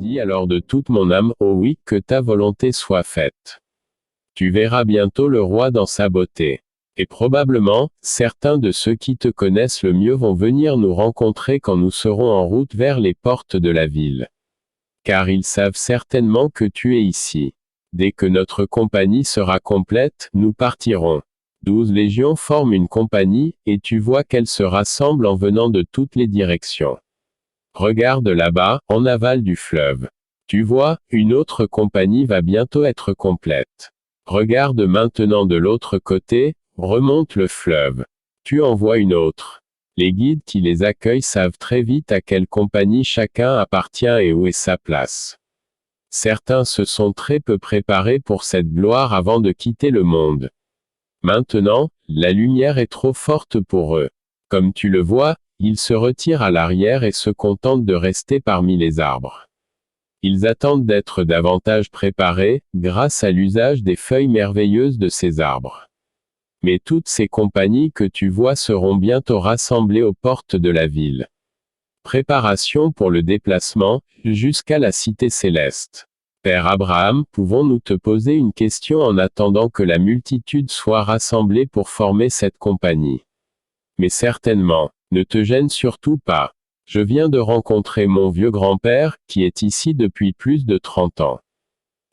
dis alors de toute mon âme, oh oui, que ta volonté soit faite. Tu verras bientôt le roi dans sa beauté. Et probablement, certains de ceux qui te connaissent le mieux vont venir nous rencontrer quand nous serons en route vers les portes de la ville. Car ils savent certainement que tu es ici. Dès que notre compagnie sera complète, nous partirons. 12 légions forment une compagnie, et tu vois qu'elles se rassemblent en venant de toutes les directions. Regarde là-bas, en aval du fleuve. Tu vois, une autre compagnie va bientôt être complète. Regarde maintenant de l'autre côté, remonte le fleuve. Tu en vois une autre. Les guides qui les accueillent savent très vite à quelle compagnie chacun appartient et où est sa place. Certains se sont très peu préparés pour cette gloire avant de quitter le monde. Maintenant, la lumière est trop forte pour eux. Comme tu le vois, ils se retirent à l'arrière et se contentent de rester parmi les arbres. Ils attendent d'être davantage préparés, grâce à l'usage des feuilles merveilleuses de ces arbres. Mais toutes ces compagnies que tu vois seront bientôt rassemblées aux portes de la ville. Préparation pour le déplacement, jusqu'à la cité céleste. Père Abraham, pouvons-nous te poser une question en attendant que la multitude soit rassemblée pour former cette compagnie? Mais certainement, ne te gêne surtout pas. Je viens de rencontrer mon vieux grand-père, qui est ici depuis plus de 30 ans.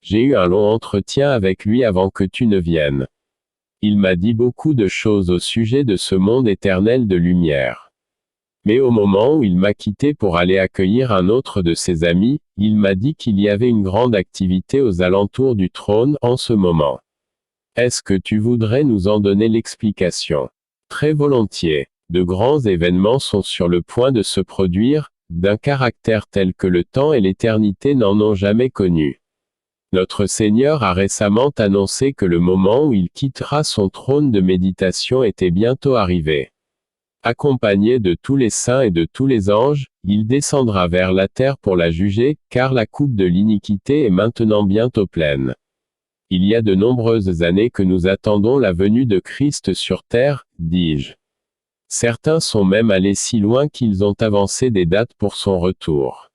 J'ai eu un long entretien avec lui avant que tu ne viennes. Il m'a dit beaucoup de choses au sujet de ce monde éternel de lumière. Mais au moment où il m'a quitté pour aller accueillir un autre de ses amis, il m'a dit qu'il y avait une grande activité aux alentours du trône en ce moment. Est-ce que tu voudrais nous en donner l'explication? Très volontiers. De grands événements sont sur le point de se produire, d'un caractère tel que le temps et l'éternité n'en ont jamais connu. Notre Seigneur a récemment annoncé que le moment où il quittera son trône de méditation était bientôt arrivé. Accompagné de tous les saints et de tous les anges, il descendra vers la terre pour la juger, car la coupe de l'iniquité est maintenant bientôt pleine. Il y a de nombreuses années que nous attendons la venue de Christ sur terre, dis-je. Certains sont même allés si loin qu'ils ont avancé des dates pour son retour.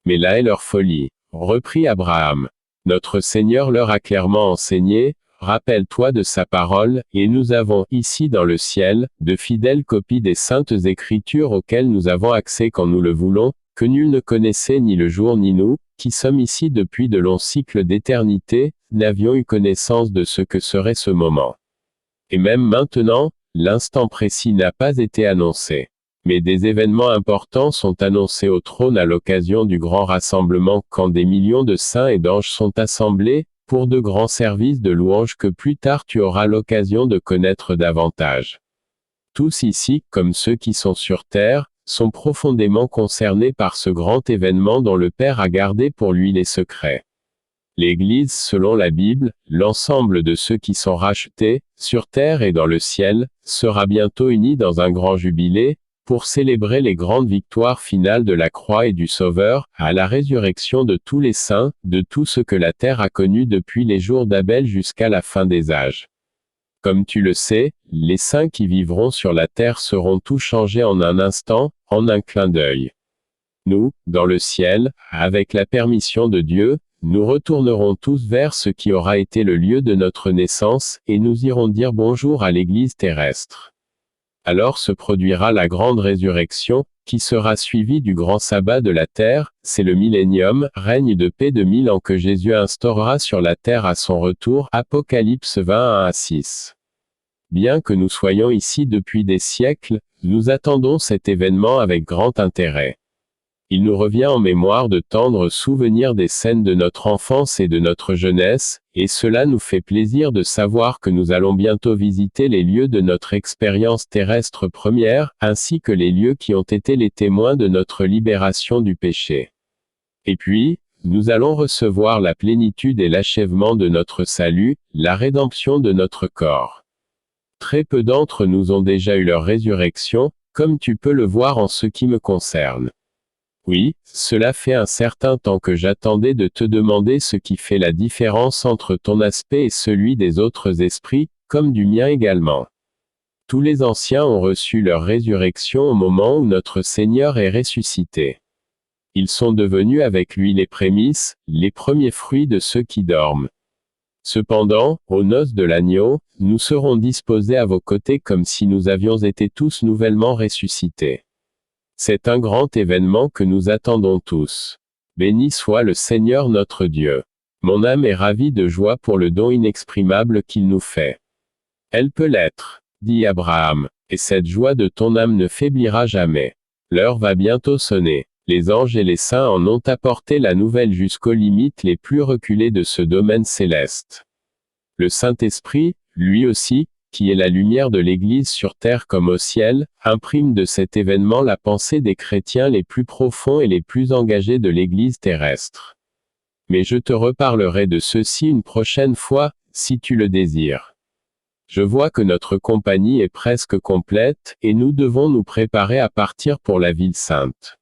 Mais là est leur folie, reprit Abraham. Notre Seigneur leur a clairement enseigné, rappelle-toi de sa parole, et nous avons ici dans le ciel, de fidèles copies des saintes écritures auxquelles nous avons accès quand nous le voulons, que nul ne connaissait ni le jour ni nous, qui sommes ici depuis de longs cycles d'éternité, n'avions eu connaissance de ce que serait ce moment. Et même maintenant, l'instant précis n'a pas été annoncé. Mais des événements importants sont annoncés au trône à l'occasion du grand rassemblement quand des millions de saints et d'anges sont assemblés, pour de grands services de louange que plus tard tu auras l'occasion de connaître davantage. Tous ici, comme ceux qui sont sur terre, sont profondément concernés par ce grand événement dont le Père a gardé pour lui les secrets. L'Église selon la Bible, l'ensemble de ceux qui sont rachetés, sur terre et dans le ciel, sera bientôt unie dans un grand jubilé, pour célébrer les grandes victoires finales de la croix et du Sauveur, à la résurrection de tous les saints, de tout ce que la terre a connu depuis les jours d'Abel jusqu'à la fin des âges. Comme tu le sais, les saints qui vivront sur la terre seront tous changés en un instant, en un clin d'œil. Nous, dans le ciel, avec la permission de Dieu, nous retournerons tous vers ce qui aura été le lieu de notre naissance, et nous irons dire bonjour à l'Église terrestre. Alors se produira la grande résurrection, qui sera suivie du grand sabbat de la terre, c'est le millénium, règne de paix de 1000 ans que Jésus instaurera sur la terre à son retour, Apocalypse 21-6. Bien que nous soyons ici depuis des siècles, nous attendons cet événement avec grand intérêt. Il nous revient en mémoire de tendres souvenirs des scènes de notre enfance et de notre jeunesse, et cela nous fait plaisir de savoir que nous allons bientôt visiter les lieux de notre expérience terrestre première, ainsi que les lieux qui ont été les témoins de notre libération du péché. Et puis, nous allons recevoir la plénitude et l'achèvement de notre salut, la rédemption de notre corps. Très peu d'entre nous ont déjà eu leur résurrection, comme tu peux le voir en ce qui me concerne. Oui, cela fait un certain temps que j'attendais de te demander ce qui fait la différence entre ton aspect et celui des autres esprits, comme du mien également. Tous les anciens ont reçu leur résurrection au moment où notre Seigneur est ressuscité. Ils sont devenus avec lui les prémices, les premiers fruits de ceux qui dorment. Cependant, aux noces de l'agneau, nous serons disposés à vos côtés comme si nous avions été tous nouvellement ressuscités. C'est un grand événement que nous attendons tous. Béni soit le Seigneur notre Dieu. Mon âme est ravie de joie pour le don inexprimable qu'il nous fait. Elle peut l'être, dit Abraham, et cette joie de ton âme ne faiblira jamais. L'heure va bientôt sonner. Les anges et les saints en ont apporté la nouvelle jusqu'aux limites les plus reculées de ce domaine céleste. Le Saint-Esprit, lui aussi, qui est la lumière de l'Église sur terre comme au ciel, imprime de cet événement la pensée des chrétiens les plus profonds et les plus engagés de l'Église terrestre. Mais je te reparlerai de ceci une prochaine fois, si tu le désires. Je vois que notre compagnie est presque complète, et nous devons nous préparer à partir pour la ville sainte.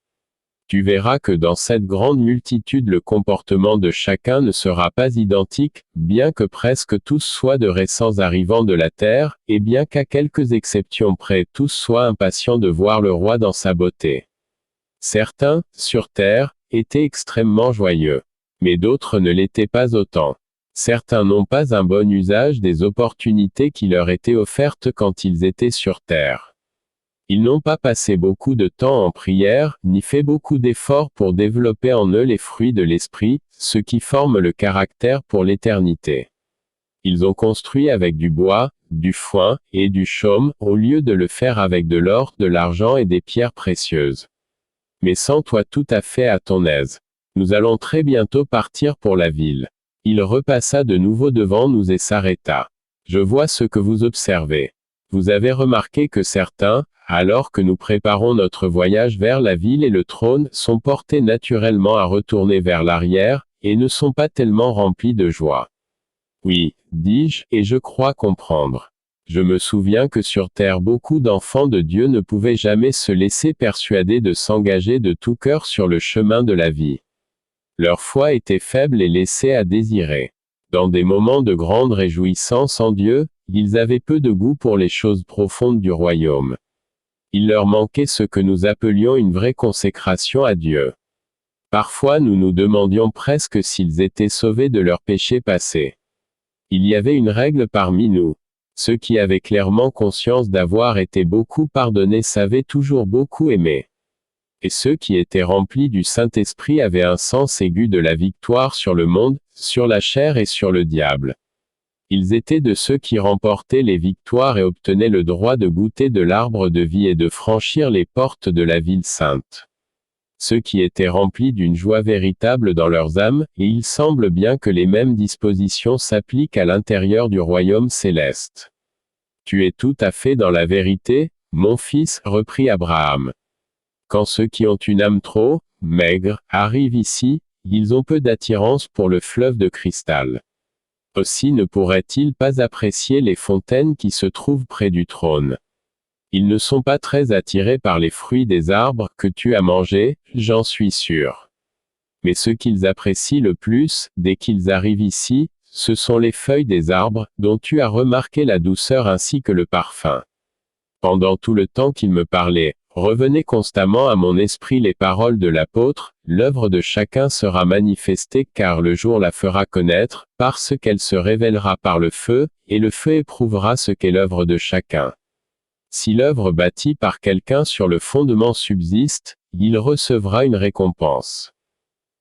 Tu verras que dans cette grande multitude le comportement de chacun ne sera pas identique, bien que presque tous soient de récents arrivants de la terre, et bien qu'à quelques exceptions près tous soient impatients de voir le roi dans sa beauté. Certains, sur terre, étaient extrêmement joyeux. Mais d'autres ne l'étaient pas autant. Certains n'ont pas un bon usage des opportunités qui leur étaient offertes quand ils étaient sur terre. Ils n'ont pas passé beaucoup de temps en prière, ni fait beaucoup d'efforts pour développer en eux les fruits de l'esprit, ce qui forme le caractère pour l'éternité. Ils ont construit avec du bois, du foin, et du chaume, au lieu de le faire avec de l'or, de l'argent et des pierres précieuses. Mais sens-toi tout à fait à ton aise. Nous allons très bientôt partir pour la ville. Il repassa de nouveau devant nous et s'arrêta. Je vois ce que vous observez. Vous avez remarqué que certains, alors que nous préparons notre voyage vers la ville et le trône, sont portés naturellement à retourner vers l'arrière, et ne sont pas tellement remplis de joie. Oui, dis-je, et je crois comprendre. Je me souviens que sur terre beaucoup d'enfants de Dieu ne pouvaient jamais se laisser persuader de s'engager de tout cœur sur le chemin de la vie. Leur foi était faible et laissait à désirer. Dans des moments de grande réjouissance en Dieu, ils avaient peu de goût pour les choses profondes du royaume. Il leur manquait ce que nous appelions une vraie consécration à Dieu. Parfois nous nous demandions presque s'ils étaient sauvés de leurs péchés passés. Il y avait une règle parmi nous. Ceux qui avaient clairement conscience d'avoir été beaucoup pardonnés savaient toujours beaucoup aimer. Et ceux qui étaient remplis du Saint-Esprit avaient un sens aigu de la victoire sur le monde, sur la chair et sur le diable. Ils étaient de ceux qui remportaient les victoires et obtenaient le droit de goûter de l'arbre de vie et de franchir les portes de la ville sainte. Ceux qui étaient remplis d'une joie véritable dans leurs âmes, et il semble bien que les mêmes dispositions s'appliquent à l'intérieur du royaume céleste. Tu es tout à fait dans la vérité, mon fils, reprit Abraham. Quand ceux qui ont une âme trop maigre arrivent ici, ils ont peu d'attirance pour le fleuve de cristal. Aussi ne pourraient-ils pas apprécier les fontaines qui se trouvent près du trône. Ils ne sont pas très attirés par les fruits des arbres que tu as mangés, j'en suis sûr. Mais ce qu'ils apprécient le plus, dès qu'ils arrivent ici, ce sont les feuilles des arbres, dont tu as remarqué la douceur ainsi que le parfum. Pendant tout le temps qu'il me parlait, revenaient constamment à mon esprit les paroles de l'apôtre, l'œuvre de chacun sera manifestée car le jour la fera connaître, parce qu'elle se révélera par le feu, et le feu éprouvera ce qu'est l'œuvre de chacun. Si l'œuvre bâtie par quelqu'un sur le fondement subsiste, il recevra une récompense.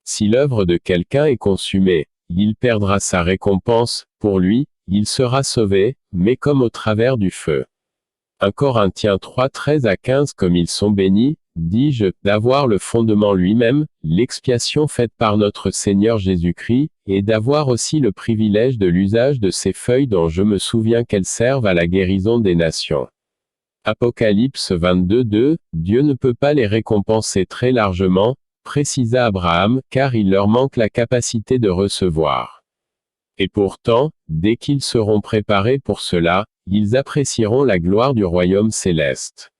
Si l'œuvre de quelqu'un est consumée, il perdra sa récompense, pour lui, il sera sauvé, mais comme au travers du feu. 1 Corinthiens 3, 13 à 15. Comme ils sont bénis, dis-je, d'avoir le fondement lui-même, l'expiation faite par notre Seigneur Jésus-Christ, et d'avoir aussi le privilège de l'usage de ces feuilles dont je me souviens qu'elles servent à la guérison des nations. Apocalypse 22, 2, Dieu ne peut pas les récompenser très largement, précisa Abraham, car il leur manque la capacité de recevoir. Et pourtant, dès qu'ils seront préparés pour cela, ils apprécieront la gloire du royaume céleste.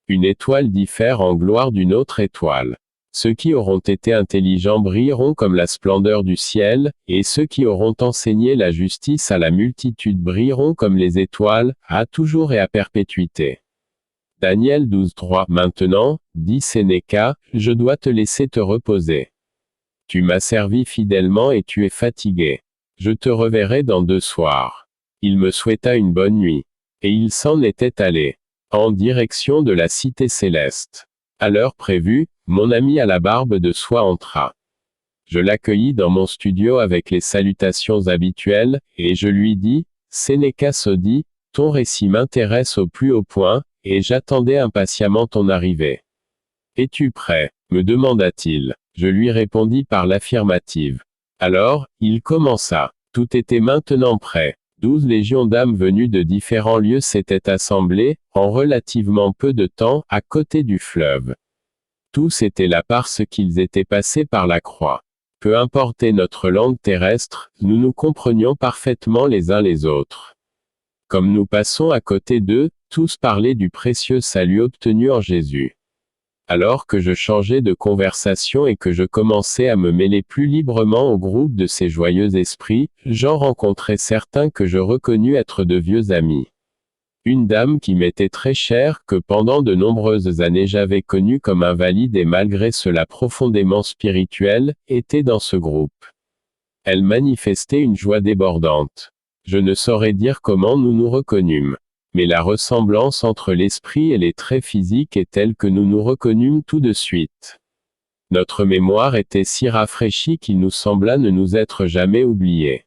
Une étoile diffère en gloire d'une autre étoile. Ceux qui auront été intelligents brilleront comme la splendeur du ciel, et ceux qui auront enseigné la justice à la multitude brilleront comme les étoiles, à toujours et à perpétuité. Daniel 12:3. Maintenant, dit Sénéca, je dois te laisser te reposer. Tu m'as servi fidèlement et tu es fatigué. Je te reverrai dans 2 soirs. Il me souhaita une bonne nuit. Et il s'en était allé. En direction de la cité céleste. À l'heure prévue, mon ami à la barbe de soie entra. Je l'accueillis dans mon studio avec les salutations habituelles, et je lui dis, Sénéca Sodi, ton récit m'intéresse au plus haut point, et j'attendais impatiemment ton arrivée. Es-tu prêt? Me demanda-t-il. Je lui répondis par l'affirmative. Alors, il commença. Tout était maintenant prêt. 12 légions d'âmes venues de différents lieux s'étaient assemblées, en relativement peu de temps, à côté du fleuve. Tous étaient là parce qu'ils étaient passés par la croix. Peu importait notre langue terrestre, nous nous comprenions parfaitement les uns les autres. Comme nous passons à côté d'eux, tous parlaient du précieux salut obtenu en Jésus. Alors que je changeais de conversation et que je commençais à me mêler plus librement au groupe de ces joyeux esprits, j'en rencontrai certains que je reconnus être de vieux amis. Une dame qui m'était très chère, que pendant de nombreuses années j'avais connue comme invalide et malgré cela profondément spirituelle, était dans ce groupe. Elle manifestait une joie débordante. Je ne saurais dire comment nous nous reconnûmes. Mais la ressemblance entre l'esprit et les traits physiques est telle que nous nous reconnûmes tout de suite. Notre mémoire était si rafraîchie qu'il nous sembla ne nous être jamais oubliés.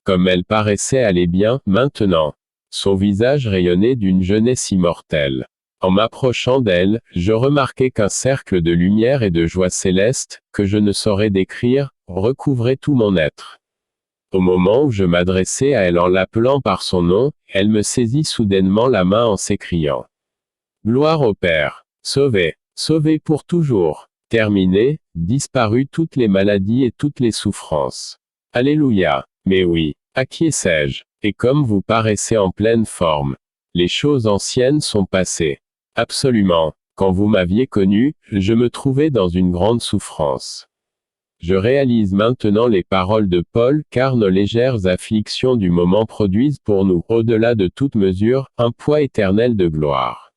Comme elle paraissait aller bien, maintenant. Son visage rayonnait d'une jeunesse immortelle. En m'approchant d'elle, je remarquai qu'un cercle de lumière et de joie céleste, que je ne saurais décrire, recouvrait tout mon être. Au moment où je m'adressais à elle en l'appelant par son nom, elle me saisit soudainement la main en s'écriant. Gloire au Père. Sauvé. Sauvé pour toujours. Terminé, disparu toutes les maladies et toutes les souffrances. Alléluia. Mais oui, acquiesçai-je. Et comme vous paraissez en pleine forme. Les choses anciennes sont passées. Absolument. Quand vous m'aviez connu, je me trouvais dans une grande souffrance. Je réalise maintenant les paroles de Paul, car nos légères afflictions du moment produisent pour nous, au-delà de toute mesure, un poids éternel de gloire.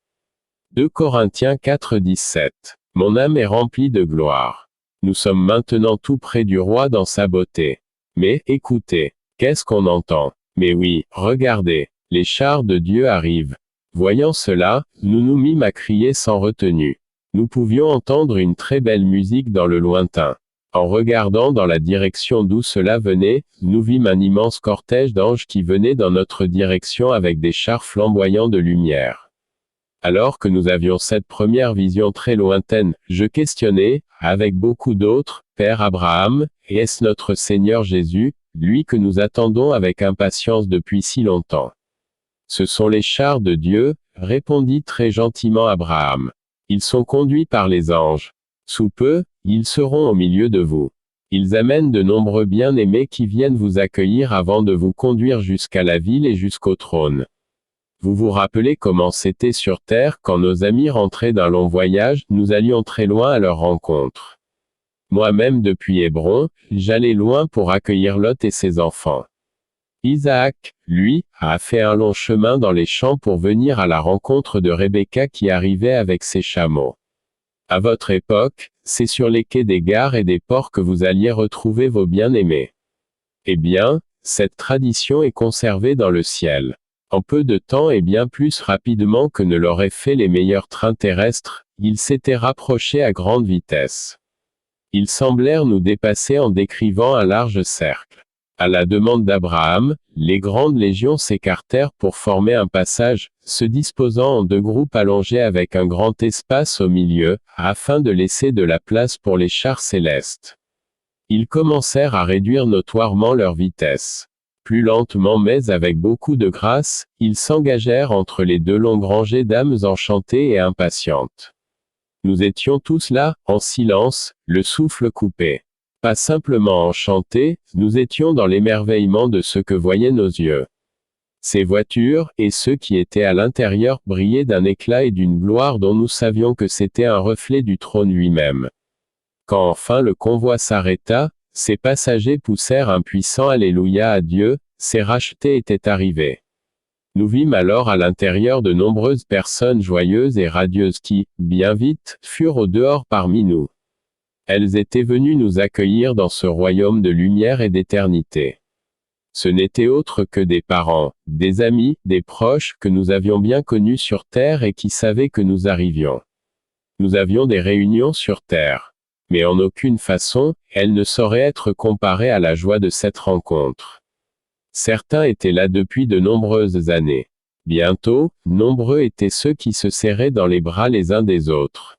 2 Corinthiens 4:17. Mon âme est remplie de gloire. Nous sommes maintenant tout près du roi dans sa beauté. Mais, écoutez, qu'est-ce qu'on entend? Mais oui, regardez, les chars de Dieu arrivent. Voyant cela, nous nous mîmes à crier sans retenue. Nous pouvions entendre une très belle musique dans le lointain. En regardant dans la direction d'où cela venait, nous vîmes un immense cortège d'anges qui venaient dans notre direction avec des chars flamboyants de lumière. Alors que nous avions cette première vision très lointaine, je questionnai, avec beaucoup d'autres, Père Abraham, et est-ce notre Seigneur Jésus, lui que nous attendons avec impatience depuis si longtemps? Ce sont les chars de Dieu, répondit très gentiment Abraham. Ils sont conduits par les anges. Sous peu, ils seront au milieu de vous. Ils amènent de nombreux bien-aimés qui viennent vous accueillir avant de vous conduire jusqu'à la ville et jusqu'au trône. Vous vous rappelez comment c'était sur terre quand nos amis rentraient d'un long voyage, nous allions très loin à leur rencontre. Moi-même depuis Hébron, j'allais loin pour accueillir Lot et ses enfants. Isaac, lui, a fait un long chemin dans les champs pour venir à la rencontre de Rebecca qui arrivait avec ses chameaux. À votre époque, c'est sur les quais des gares et des ports que vous alliez retrouver vos bien-aimés. Eh bien, cette tradition est conservée dans le ciel. En peu de temps et bien plus rapidement que ne l'auraient fait les meilleurs trains terrestres, ils s'étaient rapprochés à grande vitesse. Ils semblèrent nous dépasser en décrivant un large cercle. À la demande d'Abraham, les grandes légions s'écartèrent pour former un passage, se disposant en 2 groupes allongés avec un grand espace au milieu, afin de laisser de la place pour les chars célestes. Ils commencèrent à réduire notoirement leur vitesse. Plus lentement mais avec beaucoup de grâce, ils s'engagèrent entre les 2 longues rangées d'âmes enchantées et impatientes. Nous étions tous là, en silence, le souffle coupé. Pas simplement enchantés, nous étions dans l'émerveillement de ce que voyaient nos yeux. Ces voitures, et ceux qui étaient à l'intérieur, brillaient d'un éclat et d'une gloire dont nous savions que c'était un reflet du trône lui-même. Quand enfin le convoi s'arrêta, ses passagers poussèrent un puissant Alléluia à Dieu, ces rachetés étaient arrivés. Nous vîmes alors à l'intérieur de nombreuses personnes joyeuses et radieuses qui, bien vite, furent au dehors parmi nous. Elles étaient venues nous accueillir dans ce royaume de lumière et d'éternité. Ce n'étaient autres que des parents, des amis, des proches que nous avions bien connus sur terre et qui savaient que nous arrivions. Nous avions des réunions sur terre. Mais en aucune façon, elles ne sauraient être comparées à la joie de cette rencontre. Certains étaient là depuis de nombreuses années. Bientôt, nombreux étaient ceux qui se serraient dans les bras les uns des autres.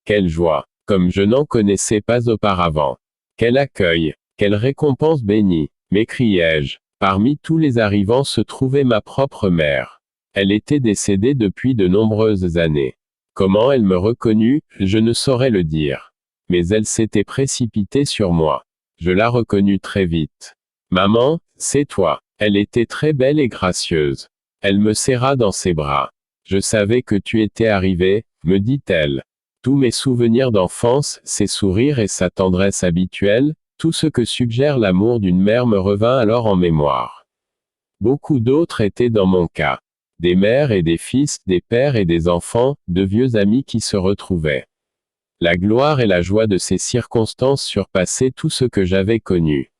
Quelle joie! Comme je n'en connaissais pas auparavant. Quel accueil! Quelle récompense bénie! M'écriai-je. Parmi tous les arrivants se trouvait ma propre mère. Elle était décédée depuis de nombreuses années. Comment elle me reconnut, je ne saurais le dire. Mais elle s'était précipitée sur moi. Je la reconnus très vite. Maman, c'est toi. Elle était très belle et gracieuse. Elle me serra dans ses bras. Je savais que tu étais arrivé, me dit-elle. Tous mes souvenirs d'enfance, ses sourires et sa tendresse habituelle, tout ce que suggère l'amour d'une mère me revint alors en mémoire. Beaucoup d'autres étaient dans mon cas. Des mères et des fils, des pères et des enfants, de vieux amis qui se retrouvaient. La gloire et la joie de ces circonstances surpassaient tout ce que j'avais connu.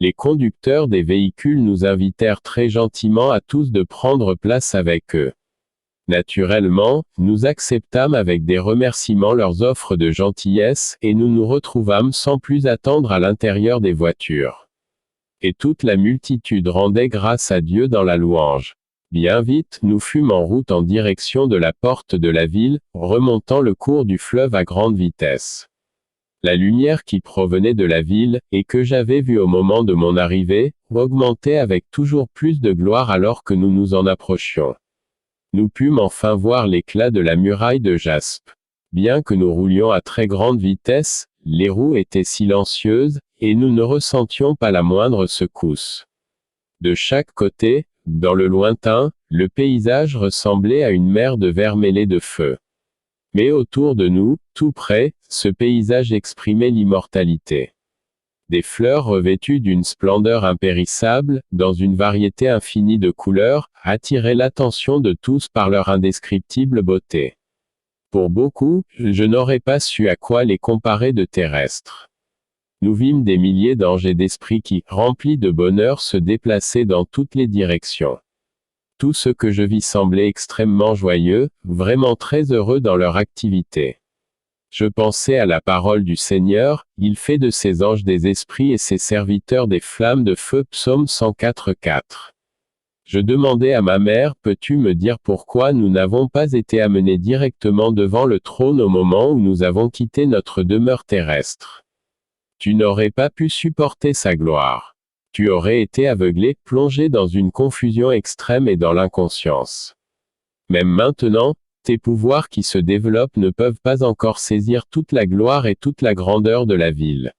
Les conducteurs des véhicules nous invitèrent très gentiment à tous de prendre place avec eux. Naturellement, nous acceptâmes avec des remerciements leurs offres de gentillesse, et nous nous retrouvâmes sans plus attendre à l'intérieur des voitures. Et toute la multitude rendait grâce à Dieu dans la louange. Bien vite, nous fûmes en route en direction de la porte de la ville, remontant le cours du fleuve à grande vitesse. La lumière qui provenait de la ville, et que j'avais vue au moment de mon arrivée, augmentait avec toujours plus de gloire alors que nous nous en approchions. Nous pûmes enfin voir l'éclat de la muraille de jaspe. Bien que nous roulions à très grande vitesse, les roues étaient silencieuses, et nous ne ressentions pas la moindre secousse. De chaque côté, dans le lointain, le paysage ressemblait à une mer de vermellé de feu. Mais autour de nous, tout près, ce paysage exprimait l'immortalité. Des fleurs revêtues d'une splendeur impérissable, dans une variété infinie de couleurs, attiraient l'attention de tous par leur indescriptible beauté. Pour beaucoup, je n'aurais pas su à quoi les comparer de terrestres. Nous vîmes des milliers d'anges et d'esprits qui, remplis de bonheur, se déplaçaient dans toutes les directions. Tout ce que je vis semblait extrêmement joyeux, vraiment très heureux dans leur activité. Je pensais à la parole du Seigneur, il fait de ses anges des esprits et ses serviteurs des flammes de feu. Psaume 104:4. Je demandai à ma mère, peux-tu me dire pourquoi nous n'avons pas été amenés directement devant le trône au moment où nous avons quitté notre demeure terrestre? Tu n'aurais pas pu supporter sa gloire. Tu aurais été aveuglé, plongé dans une confusion extrême et dans l'inconscience. Même maintenant, tes pouvoirs qui se développent ne peuvent pas encore saisir toute la gloire et toute la grandeur de la ville.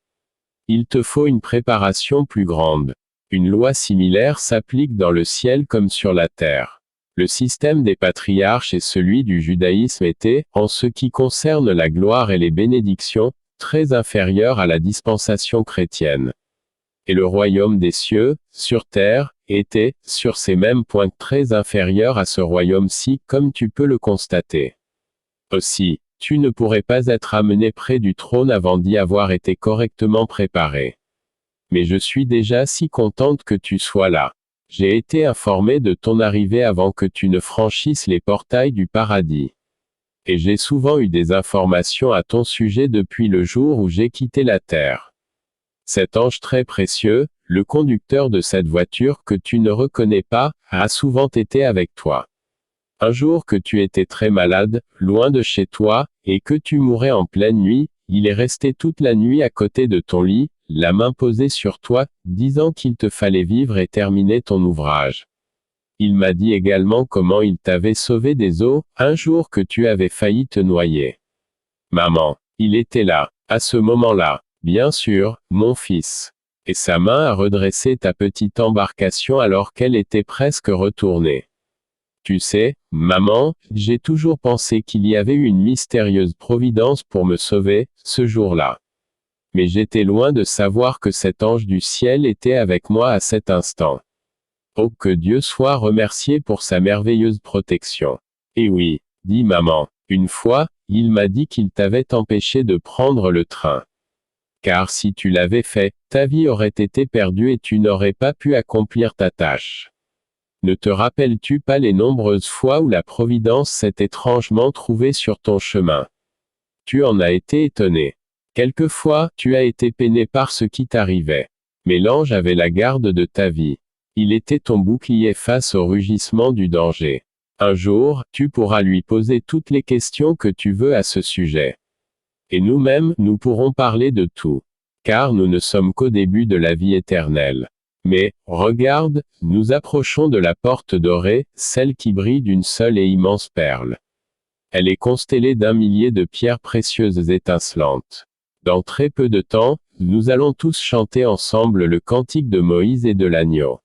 Il te faut une préparation plus grande. Une loi similaire s'applique dans le ciel comme sur la terre. Le système des patriarches et celui du judaïsme étaient, en ce qui concerne la gloire et les bénédictions, très inférieurs à la dispensation chrétienne. Et le royaume des cieux, sur terre, était, sur ces mêmes points très inférieur à ce royaume-ci, comme tu peux le constater. Aussi, tu ne pourrais pas être amené près du trône avant d'y avoir été correctement préparé. Mais je suis déjà si contente que tu sois là. J'ai été informé de ton arrivée avant que tu ne franchisses les portails du paradis. Et j'ai souvent eu des informations à ton sujet depuis le jour où j'ai quitté la terre. Cet ange très précieux, le conducteur de cette voiture que tu ne reconnais pas, a souvent été avec toi. Un jour que tu étais très malade, loin de chez toi, et que tu mourais en pleine nuit, il est resté toute la nuit à côté de ton lit, la main posée sur toi, disant qu'il te fallait vivre et terminer ton ouvrage. Il m'a dit également comment il t'avait sauvé des eaux, un jour que tu avais failli te noyer. Maman, il était là, à ce moment-là. Bien sûr, mon fils. Et sa main a redressé ta petite embarcation alors qu'elle était presque retournée. Tu sais, maman, j'ai toujours pensé qu'il y avait eu une mystérieuse providence pour me sauver, ce jour-là. Mais j'étais loin de savoir que cet ange du ciel était avec moi à cet instant. Oh, que Dieu soit remercié pour sa merveilleuse protection. Et oui, dit maman, une fois, il m'a dit qu'il t'avait empêché de prendre le train. Car si tu l'avais fait, ta vie aurait été perdue et tu n'aurais pas pu accomplir ta tâche. Ne te rappelles-tu pas les nombreuses fois où la Providence s'est étrangement trouvée sur ton chemin? Tu en as été étonné. Quelquefois, tu as été peiné par ce qui t'arrivait. Mais l'ange avait la garde de ta vie. Il était ton bouclier face au rugissement du danger. Un jour, tu pourras lui poser toutes les questions que tu veux à ce sujet. Et nous-mêmes, nous pourrons parler de tout. Car nous ne sommes qu'au début de la vie éternelle. Mais, regarde, nous approchons de la porte dorée, celle qui brille d'une seule et immense perle. Elle est constellée d'un millier de pierres précieuses étincelantes. Dans très peu de temps, nous allons tous chanter ensemble le cantique de Moïse et de l'agneau.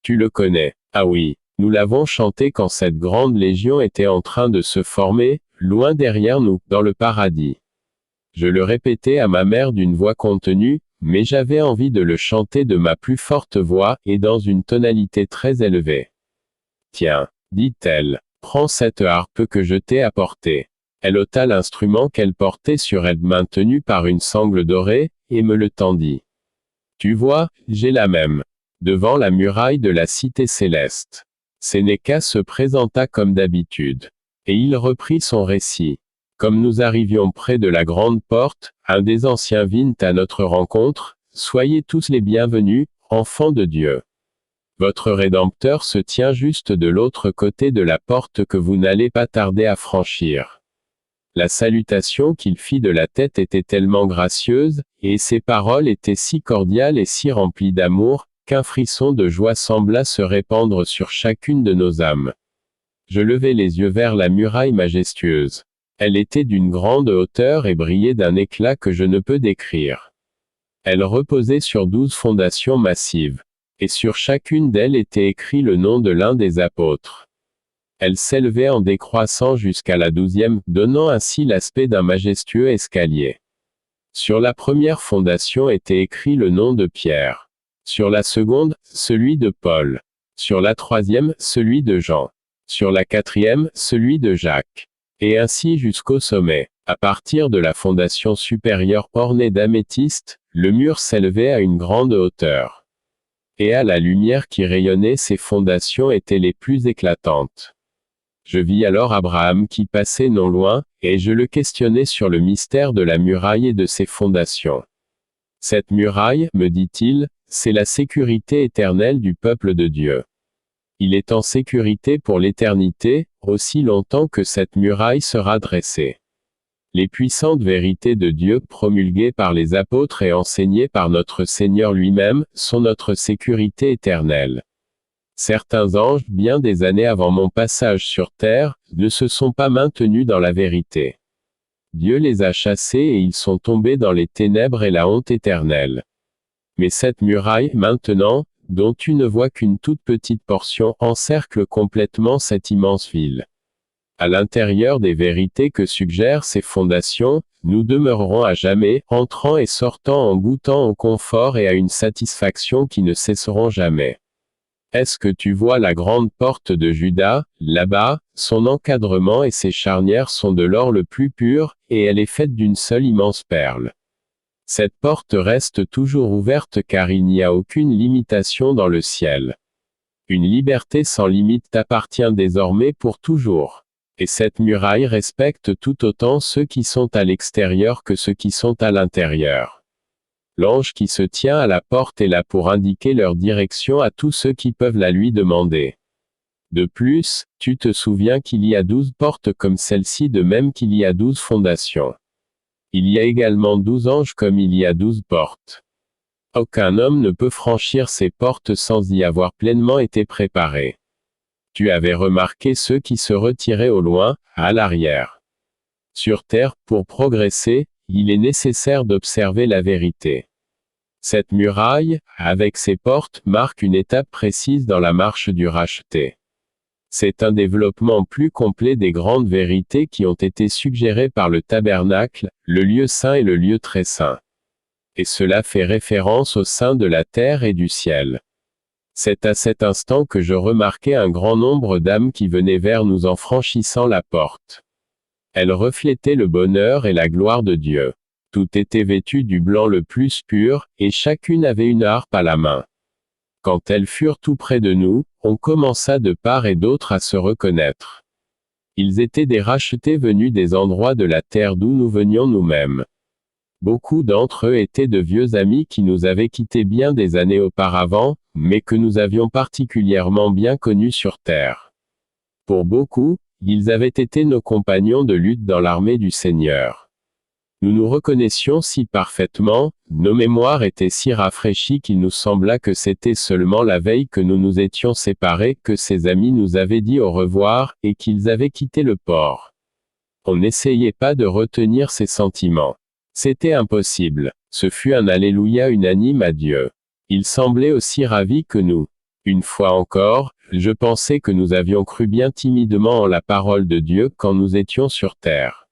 Tu le connais. Ah oui, nous l'avons chanté quand cette grande légion était en train de se former, loin derrière nous, dans le paradis. Je le répétais à ma mère d'une voix contenue, mais j'avais envie de le chanter de ma plus forte voix, et dans une tonalité très élevée. Tiens, dit-elle, prends cette harpe que je t'ai apportée. Elle ôta l'instrument qu'elle portait sur elle maintenu par une sangle dorée, et me le tendit. Tu vois, j'ai la même. Devant la muraille de la cité céleste. Sénéca se présenta comme d'habitude. Et il reprit son récit. Comme nous arrivions près de la grande porte, un des anciens vint à notre rencontre. Soyez tous les bienvenus, enfants de Dieu. Votre Rédempteur se tient juste de l'autre côté de la porte que vous n'allez pas tarder à franchir. La salutation qu'il fit de la tête était tellement gracieuse, et ses paroles étaient si cordiales et si remplies d'amour, qu'un frisson de joie sembla se répandre sur chacune de nos âmes. Je levai les yeux vers la muraille majestueuse. Elle était d'une grande hauteur et brillait d'un éclat que je ne peux décrire. Elle reposait sur 12 fondations massives. Et sur chacune d'elles était écrit le nom de l'un des apôtres. Elle s'élevait en décroissant jusqu'à la 12e, donnant ainsi l'aspect d'un majestueux escalier. Sur la première fondation était écrit le nom de Pierre. Sur la seconde, celui de Paul. Sur la troisième, celui de Jean. Sur la quatrième, celui de Jacques. Et ainsi jusqu'au sommet. À partir de la fondation supérieure ornée d'améthyste, le mur s'élevait à une grande hauteur. Et à la lumière qui rayonnait ces fondations étaient les plus éclatantes. Je vis alors Abraham qui passait non loin, et je le questionnais sur le mystère de la muraille et de ses fondations. Cette muraille, me dit-il, c'est la sécurité éternelle du peuple de Dieu. Il est en sécurité pour l'éternité, aussi longtemps que cette muraille sera dressée. Les puissantes vérités de Dieu promulguées par les apôtres et enseignées par notre Seigneur lui-même, sont notre sécurité éternelle. Certains anges, bien des années avant mon passage sur terre, ne se sont pas maintenus dans la vérité. Dieu les a chassés et ils sont tombés dans les ténèbres et la honte éternelle. Mais cette muraille, maintenant, dont tu ne vois qu'une toute petite portion, encercle complètement cette immense ville. À l'intérieur des vérités que suggèrent ces fondations, nous demeurerons à jamais, entrant et sortant en goûtant au confort et à une satisfaction qui ne cesseront jamais. Est-ce que tu vois la grande porte de Juda, là-bas, son encadrement et ses charnières sont de l'or le plus pur, et elle est faite d'une seule immense perle. Cette porte reste toujours ouverte car il n'y a aucune limitation dans le ciel. Une liberté sans limite t'appartient désormais pour toujours. Et cette muraille respecte tout autant ceux qui sont à l'extérieur que ceux qui sont à l'intérieur. L'ange qui se tient à la porte est là pour indiquer leur direction à tous ceux qui peuvent la lui demander. De plus, tu te souviens qu'il y a 12 portes comme celle-ci de même qu'il y a 12 fondations. Il y a également 12 anges comme il y a 12 portes. Aucun homme ne peut franchir ces portes sans y avoir pleinement été préparé. Tu avais remarqué ceux qui se retiraient au loin, à l'arrière. Sur terre, pour progresser, il est nécessaire d'observer la vérité. Cette muraille, avec ses portes, marque une étape précise dans la marche du racheté. C'est un développement plus complet des grandes vérités qui ont été suggérées par le tabernacle, le lieu saint et le lieu très saint. Et cela fait référence au sein de la terre et du ciel. C'est à cet instant que je remarquai un grand nombre d'âmes qui venaient vers nous en franchissant la porte. Elles reflétaient le bonheur et la gloire de Dieu. Toutes étaient vêtues du blanc le plus pur, et chacune avait une harpe à la main. Quand elles furent tout près de nous, on commença de part et d'autre à se reconnaître. Ils étaient des rachetés venus des endroits de la terre d'où nous venions nous-mêmes. Beaucoup d'entre eux étaient de vieux amis qui nous avaient quittés bien des années auparavant, mais que nous avions particulièrement bien connus sur terre. Pour beaucoup, ils avaient été nos compagnons de lutte dans l'armée du Seigneur. Nous nous reconnaissions si parfaitement, nos mémoires étaient si rafraîchies qu'il nous sembla que c'était seulement la veille que nous nous étions séparés que ces amis nous avaient dit au revoir, et qu'ils avaient quitté le port. On n'essayait pas de retenir ces sentiments. C'était impossible. Ce fut un Alléluia unanime à Dieu. Il semblait aussi ravi que nous. Une fois encore, je pensais que nous avions cru bien timidement en la parole de Dieu quand nous étions sur terre.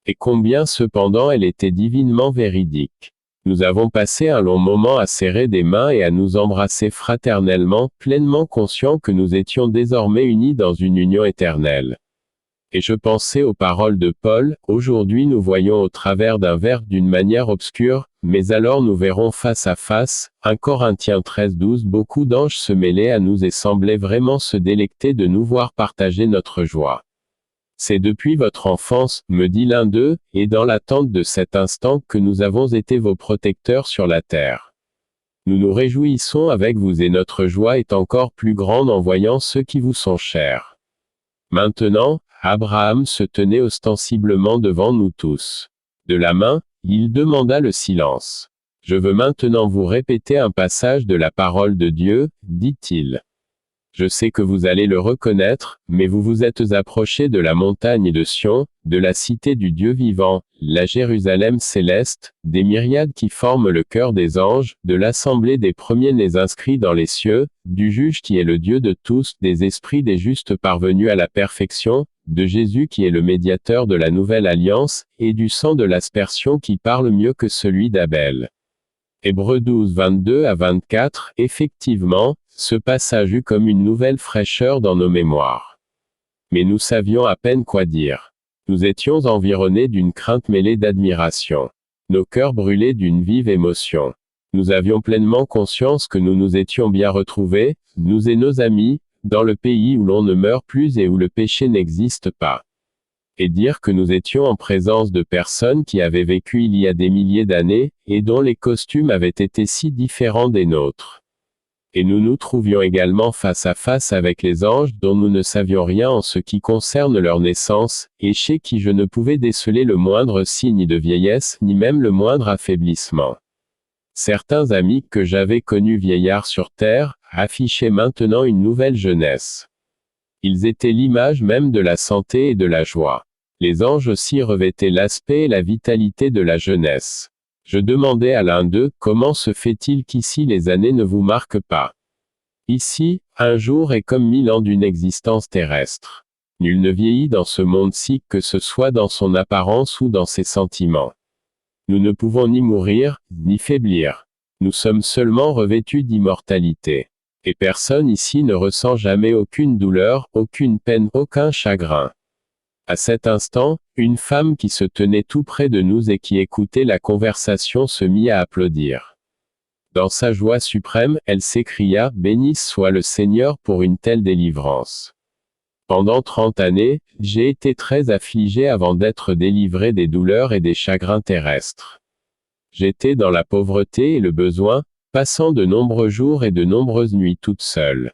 Et combien cependant elle était divinement véridique. Nous avons passé un long moment à serrer des mains et à nous embrasser fraternellement, pleinement conscients que nous étions désormais unis dans une union éternelle. Et je pensais aux paroles de Paul, aujourd'hui nous voyons au travers d'un verre d'une manière obscure, mais alors nous verrons face à face. 1 Corinthiens 13:12. Beaucoup d'anges se mêlaient à nous et semblaient vraiment se délecter de nous voir partager notre joie. C'est depuis votre enfance, me dit l'un d'eux, et dans l'attente de cet instant que nous avons été vos protecteurs sur la terre. Nous nous réjouissons avec vous et notre joie est encore plus grande en voyant ceux qui vous sont chers. Maintenant, Abraham se tenait ostensiblement devant nous tous. De la main, il demanda le silence. Je veux maintenant vous répéter un passage de la parole de Dieu, dit-il. Je sais que vous allez le reconnaître, mais vous vous êtes approchés de la montagne de Sion, de la cité du Dieu vivant, la Jérusalem céleste, des myriades qui forment le cœur des anges, de l'assemblée des premiers-nés inscrits dans les cieux, du juge qui est le Dieu de tous, des esprits des justes parvenus à la perfection, de Jésus qui est le médiateur de la nouvelle alliance, et du sang de l'aspersion qui parle mieux que celui d'Abel. Hébreux 12, 22 à 24. Effectivement, ce passage eut comme une nouvelle fraîcheur dans nos mémoires. Mais nous savions à peine quoi dire. Nous étions environnés d'une crainte mêlée d'admiration. Nos cœurs brûlaient d'une vive émotion. Nous avions pleinement conscience que nous nous étions bien retrouvés, nous et nos amis, dans le pays où l'on ne meurt plus et où le péché n'existe pas. Et dire que nous étions en présence de personnes qui avaient vécu il y a des milliers d'années, et dont les costumes avaient été si différents des nôtres. Et nous nous trouvions également face à face avec les anges dont nous ne savions rien en ce qui concerne leur naissance, et chez qui je ne pouvais déceler le moindre signe de vieillesse ni même le moindre affaiblissement. Certains amis que j'avais connus vieillards sur terre, affichaient maintenant une nouvelle jeunesse. Ils étaient l'image même de la santé et de la joie. Les anges aussi revêtaient l'aspect et la vitalité de la jeunesse. Je demandais à l'un d'eux, comment se fait-il qu'ici les années ne vous marquent pas? Ici, un jour est comme 1000 ans d'une existence terrestre. Nul ne vieillit dans ce monde-ci, que ce soit dans son apparence ou dans ses sentiments. Nous ne pouvons ni mourir, ni faiblir. Nous sommes seulement revêtus d'immortalité. Et personne ici ne ressent jamais aucune douleur, aucune peine, aucun chagrin. À cet instant, une femme qui se tenait tout près de nous et qui écoutait la conversation se mit à applaudir. Dans sa joie suprême, elle s'écria « Bénisse soit le Seigneur pour une telle délivrance. Pendant 30 années, j'ai été très affligée avant d'être délivrée des douleurs et des chagrins terrestres. J'étais dans la pauvreté et le besoin, passant de nombreux jours et de nombreuses nuits toute seule.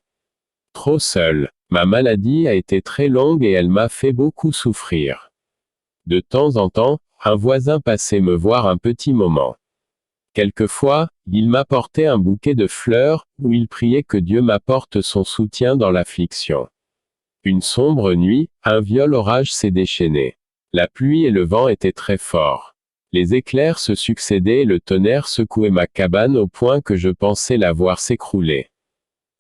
Trop seule. Ma maladie a été très longue et elle m'a fait beaucoup souffrir. De temps en temps, un voisin passait me voir un petit moment. Quelquefois, il m'apportait un bouquet de fleurs, ou il priait que Dieu m'apporte son soutien dans l'affliction. Une sombre nuit, un viol orage s'est déchaîné. La pluie et le vent étaient très forts. Les éclairs se succédaient et le tonnerre secouait ma cabane au point que je pensais la voir s'écrouler.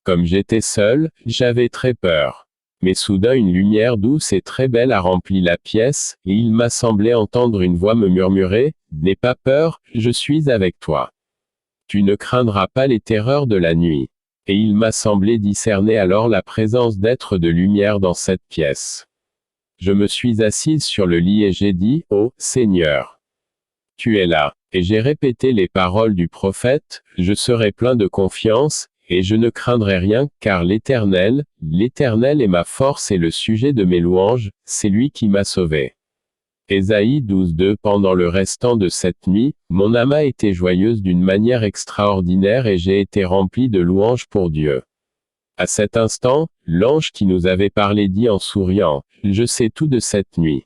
Comme j'étais seul, j'avais très peur. Mais soudain une lumière douce et très belle a rempli la pièce, et il m'a semblé entendre une voix me murmurer, « N'aie pas peur, je suis avec toi. Tu ne craindras pas les terreurs de la nuit. Et il m'a semblé discerner alors la présence d'êtres de lumière dans cette pièce. Je me suis assise sur le lit et j'ai dit, ô Seigneur, tu es là. Et j'ai répété les paroles du prophète, je serai plein de confiance, et je ne craindrai rien, car l'Éternel est ma force et le sujet de mes louanges, c'est lui qui m'a sauvé. Ésaïe 12:2. Pendant le restant de cette nuit, mon âme a été joyeuse d'une manière extraordinaire et j'ai été rempli de louanges pour Dieu. À cet instant, l'ange qui nous avait parlé dit en souriant, je sais tout de cette nuit.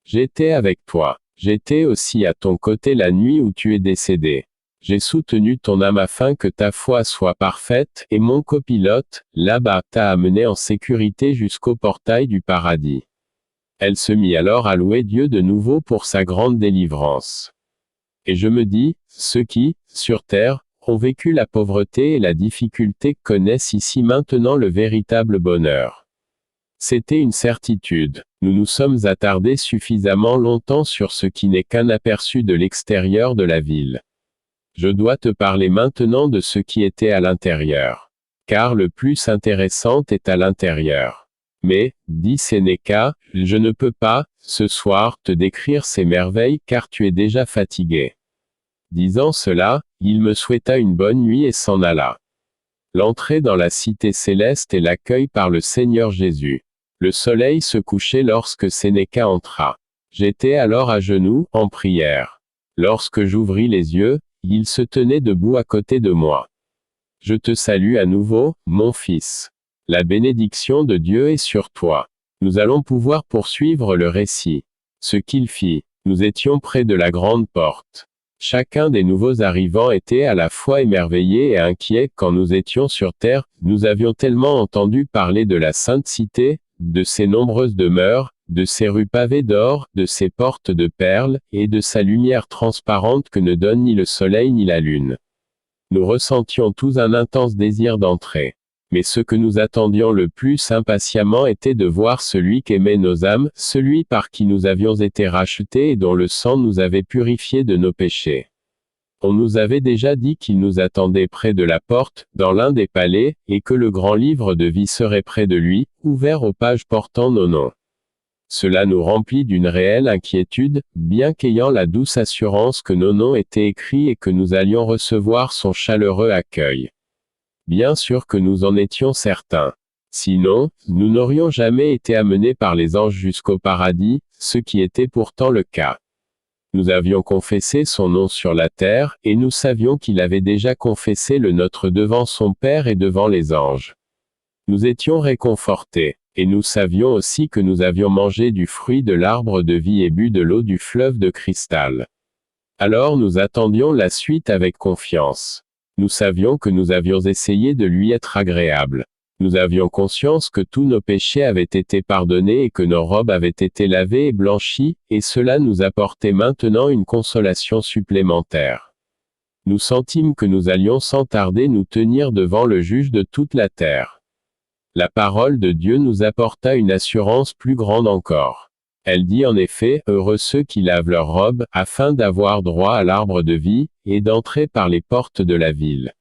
J'étais avec toi. J'étais aussi à ton côté la nuit où tu es décédé. J'ai soutenu ton âme afin que ta foi soit parfaite, et mon copilote, là-bas, t'a amené en sécurité jusqu'au portail du paradis. Elle se mit alors à louer Dieu de nouveau pour sa grande délivrance. Et je me dis, ceux qui, sur terre, ont vécu la pauvreté et la difficulté connaissent ici maintenant le véritable bonheur. C'était une certitude. Nous nous sommes attardés suffisamment longtemps sur ce qui n'est qu'un aperçu de l'extérieur de la ville. Je dois te parler maintenant de ce qui était à l'intérieur. Car le plus intéressant est à l'intérieur. Mais, dit Sénéca, je ne peux pas, ce soir, te décrire ces merveilles car tu es déjà fatigué. Disant cela, il me souhaita une bonne nuit et s'en alla. L'entrée dans la cité céleste et l'accueil par le Seigneur Jésus. Le soleil se couchait lorsque Sénéca entra. J'étais alors à genoux, en prière. Lorsque j'ouvris les yeux, il se tenait debout à côté de moi. Je te salue à nouveau, mon fils. La bénédiction de Dieu est sur toi. Nous allons pouvoir poursuivre le récit. Ce qu'il fit. Nous étions près de la grande porte. Chacun des nouveaux arrivants était à la fois émerveillé et inquiet quand nous étions sur terre, nous avions tellement entendu parler de la sainte cité, de ses nombreuses demeures, de ses rues pavées d'or, de ses portes de perles, et de sa lumière transparente que ne donne ni le soleil ni la lune. Nous ressentions tous un intense désir d'entrer. Mais ce que nous attendions le plus impatiemment était de voir celui qu'aimaient nos âmes, celui par qui nous avions été rachetés et dont le sang nous avait purifiés de nos péchés. On nous avait déjà dit qu'il nous attendait près de la porte, dans l'un des palais, et que le grand livre de vie serait près de lui, ouvert aux pages portant nos noms. Cela nous remplit d'une réelle inquiétude, bien qu'ayant la douce assurance que nos noms étaient écrits et que nous allions recevoir son chaleureux accueil. Bien sûr que nous en étions certains. Sinon, nous n'aurions jamais été amenés par les anges jusqu'au paradis, ce qui était pourtant le cas. Nous avions confessé son nom sur la terre, et nous savions qu'il avait déjà confessé le nôtre devant son Père et devant les anges. Nous étions réconfortés, et nous savions aussi que nous avions mangé du fruit de l'arbre de vie et bu de l'eau du fleuve de cristal. Alors nous attendions la suite avec confiance. Nous savions que nous avions essayé de lui être agréables. Nous avions conscience que tous nos péchés avaient été pardonnés et que nos robes avaient été lavées et blanchies, et cela nous apportait maintenant une consolation supplémentaire. Nous sentîmes que nous allions sans tarder nous tenir devant le juge de toute la terre. La parole de Dieu nous apporta une assurance plus grande encore. Elle dit en effet, heureux ceux qui lavent leurs robes, afin d'avoir droit à l'arbre de vie, et d'entrer par les portes de la ville.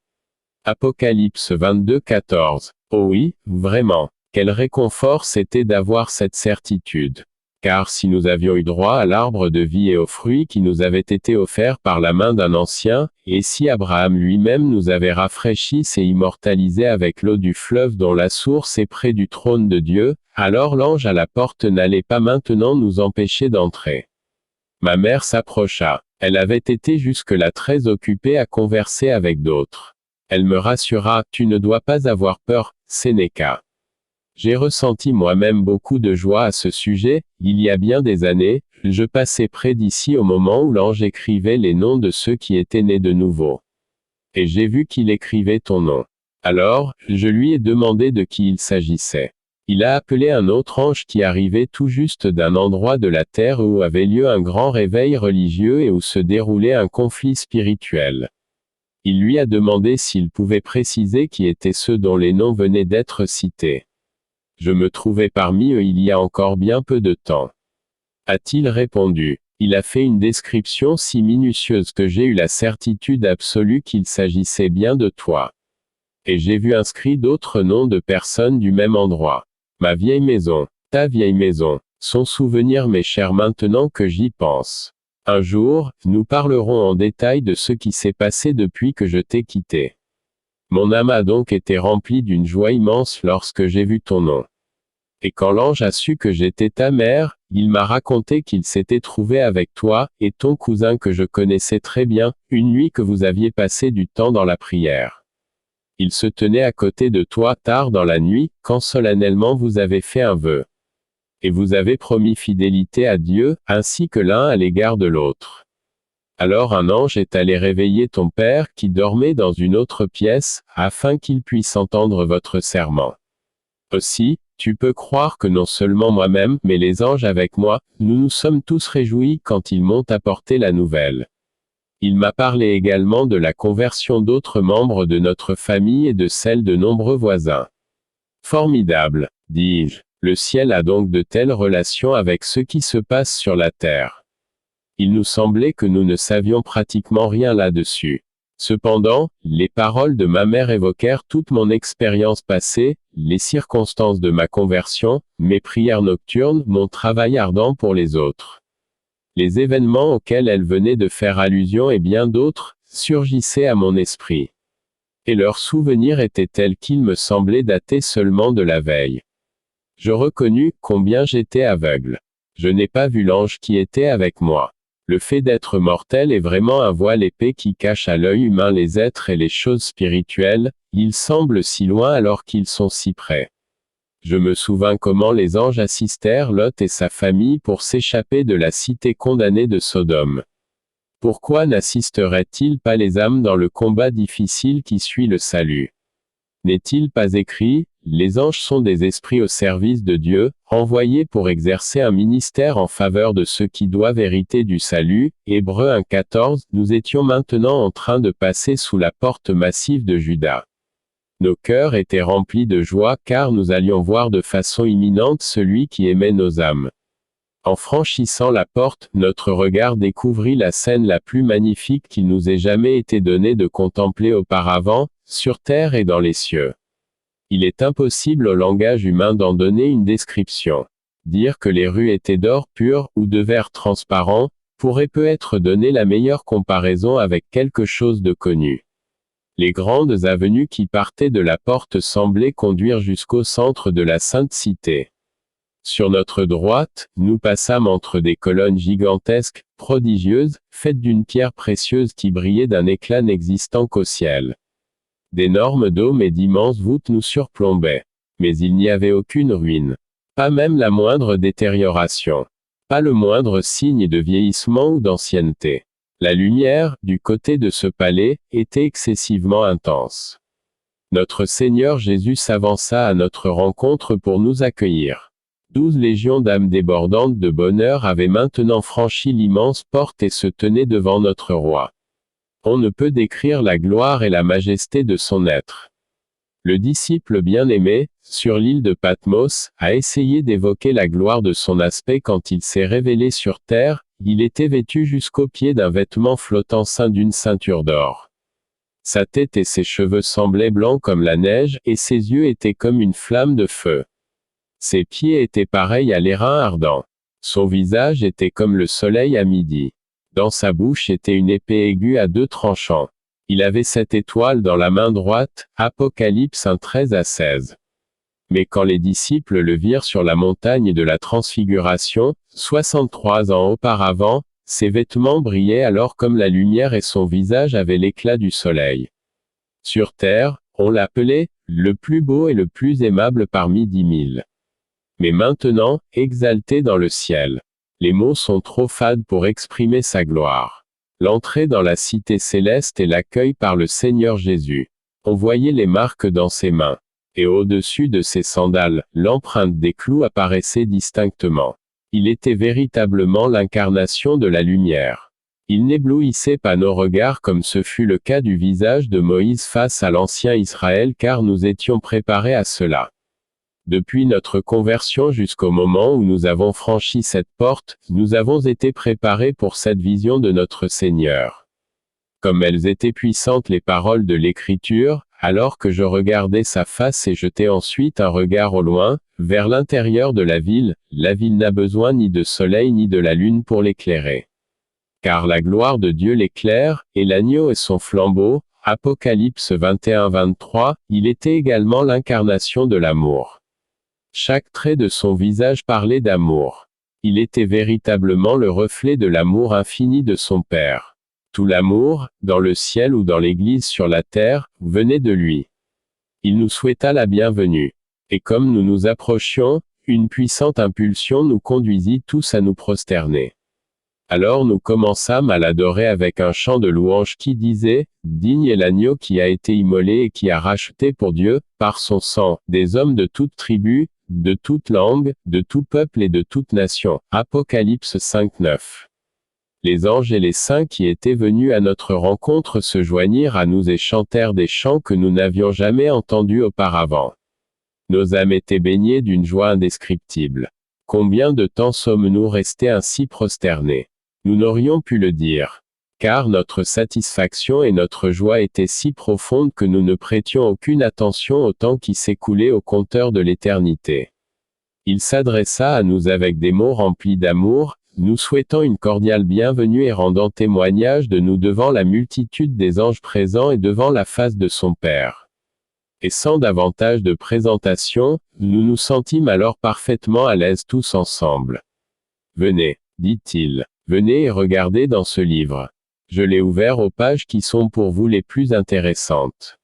Apocalypse 22:14. Oh oui, vraiment. Quel réconfort c'était d'avoir cette certitude. Car si nous avions eu droit à l'arbre de vie et aux fruits qui nous avaient été offerts par la main d'un ancien, et si Abraham lui-même nous avait rafraîchis et immortalisés avec l'eau du fleuve dont la source est près du trône de Dieu, alors l'ange à la porte n'allait pas maintenant nous empêcher d'entrer. Ma mère s'approcha. Elle avait été jusque-là très occupée à converser avec d'autres. Elle me rassura, tu ne dois pas avoir peur, Sénéca. J'ai ressenti moi-même beaucoup de joie à ce sujet, il y a bien des années, je passais près d'ici au moment où l'ange écrivait les noms de ceux qui étaient nés de nouveau. Et j'ai vu qu'il écrivait ton nom. Alors, je lui ai demandé de qui il s'agissait. Il a appelé un autre ange qui arrivait tout juste d'un endroit de la terre où avait lieu un grand réveil religieux et où se déroulait un conflit spirituel. Il lui a demandé s'il pouvait préciser qui étaient ceux dont les noms venaient d'être cités. Je me trouvais parmi eux il y a encore bien peu de temps. A-t-il répondu. Il a fait une description si minutieuse que j'ai eu la certitude absolue qu'il s'agissait bien de toi. Et j'ai vu inscrits d'autres noms de personnes du même endroit. Ma vieille maison, ta vieille maison, son souvenir m'est cher maintenant que j'y pense. Un jour, nous parlerons en détail de ce qui s'est passé depuis que je t'ai quitté. Mon âme a donc été remplie d'une joie immense lorsque j'ai vu ton nom. Et quand l'ange a su que j'étais ta mère, il m'a raconté qu'il s'était trouvé avec toi, et ton cousin que je connaissais très bien, une nuit que vous aviez passé du temps dans la prière. Il se tenait à côté de toi tard dans la nuit, quand solennellement vous avez fait un vœu. Et vous avez promis fidélité à Dieu, ainsi que l'un à l'égard de l'autre. Alors un ange est allé réveiller ton père qui dormait dans une autre pièce, afin qu'il puisse entendre votre serment. Aussi, tu peux croire que non seulement moi-même, mais les anges avec moi, nous nous sommes tous réjouis quand ils m'ont apporté la nouvelle. Il m'a parlé également de la conversion d'autres membres de notre famille et de celle de nombreux voisins. Formidable, dis-je. Le ciel a donc de telles relations avec ce qui se passe sur la terre. Il nous semblait que nous ne savions pratiquement rien là-dessus. Cependant, les paroles de ma mère évoquèrent toute mon expérience passée, les circonstances de ma conversion, mes prières nocturnes, mon travail ardent pour les autres. Les événements auxquels elle venait de faire allusion et bien d'autres, surgissaient à mon esprit. Et leurs souvenirs étaient tels qu'ils me semblaient dater seulement de la veille. Je reconnus combien j'étais aveugle. Je n'ai pas vu l'ange qui était avec moi. Le fait d'être mortel est vraiment un voile épais qui cache à l'œil humain les êtres et les choses spirituelles, ils semblent si loin alors qu'ils sont si près. Je me souvins comment les anges assistèrent Lot et sa famille pour s'échapper de la cité condamnée de Sodome. Pourquoi n'assisteraient-ils pas les âmes dans le combat difficile qui suit le salut? N'est-il pas écrit, les anges sont des esprits au service de Dieu, envoyés pour exercer un ministère en faveur de ceux qui doivent hériter du salut, Hébreux 1,14, nous étions maintenant en train de passer sous la porte massive de Juda. Nos cœurs étaient remplis de joie car nous allions voir de façon imminente celui qui aimait nos âmes. En franchissant la porte, notre regard découvrit la scène la plus magnifique qu'il nous ait jamais été donné de contempler auparavant, sur terre et dans les cieux. Il est impossible au langage humain d'en donner une description. Dire que les rues étaient d'or pur, ou de verre transparent, pourrait peut-être donner la meilleure comparaison avec quelque chose de connu. Les grandes avenues qui partaient de la porte semblaient conduire jusqu'au centre de la Sainte Cité. Sur notre droite, nous passâmes entre des colonnes gigantesques, prodigieuses, faites d'une pierre précieuse qui brillait d'un éclat n'existant qu'au ciel. D'énormes dômes et d'immenses voûtes nous surplombaient. Mais il n'y avait aucune ruine. Pas même la moindre détérioration. Pas le moindre signe de vieillissement ou d'ancienneté. La lumière, du côté de ce palais, était excessivement intense. Notre Seigneur Jésus s'avança à notre rencontre pour nous accueillir. 12 légions d'âmes débordantes de bonheur avaient maintenant franchi l'immense porte et se tenaient devant notre roi. On ne peut décrire la gloire et la majesté de son être. Le disciple bien-aimé, sur l'île de Patmos, a essayé d'évoquer la gloire de son aspect quand il s'est révélé sur terre, il était vêtu jusqu'aux pieds d'un vêtement flottant ceint d'une ceinture d'or. Sa tête et ses cheveux semblaient blancs comme la neige, et ses yeux étaient comme une flamme de feu. Ses pieds étaient pareils à l'airain ardent. Son visage était comme le soleil à midi. Dans sa bouche était une épée aiguë à 2 tranchants. Il avait 7 étoiles dans la main droite, Apocalypse 1:13-16. Mais quand les disciples le virent sur la montagne de la Transfiguration, 63 ans auparavant, ses vêtements brillaient alors comme la lumière et son visage avait l'éclat du soleil. Sur terre, on l'appelait « le plus beau et le plus aimable parmi 10 000. Mais maintenant, exalté dans le ciel. Les mots sont trop fades pour exprimer sa gloire. L'entrée dans la cité céleste et l'accueil par le Seigneur Jésus. On voyait les marques dans ses mains. Et au-dessus de ses sandales, l'empreinte des clous apparaissait distinctement. Il était véritablement l'incarnation de la lumière. Il n'éblouissait pas nos regards comme ce fut le cas du visage de Moïse face à l'ancien Israël car nous étions préparés à cela. Depuis notre conversion jusqu'au moment où nous avons franchi cette porte, nous avons été préparés pour cette vision de notre Seigneur. Comme elles étaient puissantes les paroles de l'Écriture, alors que je regardais sa face et jetai ensuite un regard au loin, vers l'intérieur de la ville n'a besoin ni de soleil ni de la lune pour l'éclairer. Car la gloire de Dieu l'éclaire, et l'agneau est son flambeau. Apocalypse 21-23, il était également l'incarnation de l'amour. Chaque trait de son visage parlait d'amour. Il était véritablement le reflet de l'amour infini de son Père. Tout l'amour, dans le ciel ou dans l'Église sur la terre, venait de lui. Il nous souhaita la bienvenue. Et comme nous nous approchions, une puissante impulsion nous conduisit tous à nous prosterner. Alors nous commençâmes à l'adorer avec un chant de louange qui disait, « Digne est l'agneau qui a été immolé et qui a racheté pour Dieu, par son sang, des hommes de toute tribu, de toute langue, de tout peuple et de toute nation. » Apocalypse 5-9. Les anges et les saints qui étaient venus à notre rencontre se joignirent à nous et chantèrent des chants que nous n'avions jamais entendus auparavant. Nos âmes étaient baignées d'une joie indescriptible. Combien de temps sommes-nous restés ainsi prosternés? Nous n'aurions pu le dire. Car notre satisfaction et notre joie étaient si profondes que nous ne prêtions aucune attention au temps qui s'écoulait au compteur de l'éternité. Il s'adressa à nous avec des mots remplis d'amour, nous souhaitant une cordiale bienvenue et rendant témoignage de nous devant la multitude des anges présents et devant la face de son Père. Et sans davantage de présentation, nous nous sentîmes alors parfaitement à l'aise tous ensemble. « Venez, dit-il. Venez et regardez dans ce livre. Je l'ai ouvert aux pages qui sont pour vous les plus intéressantes. »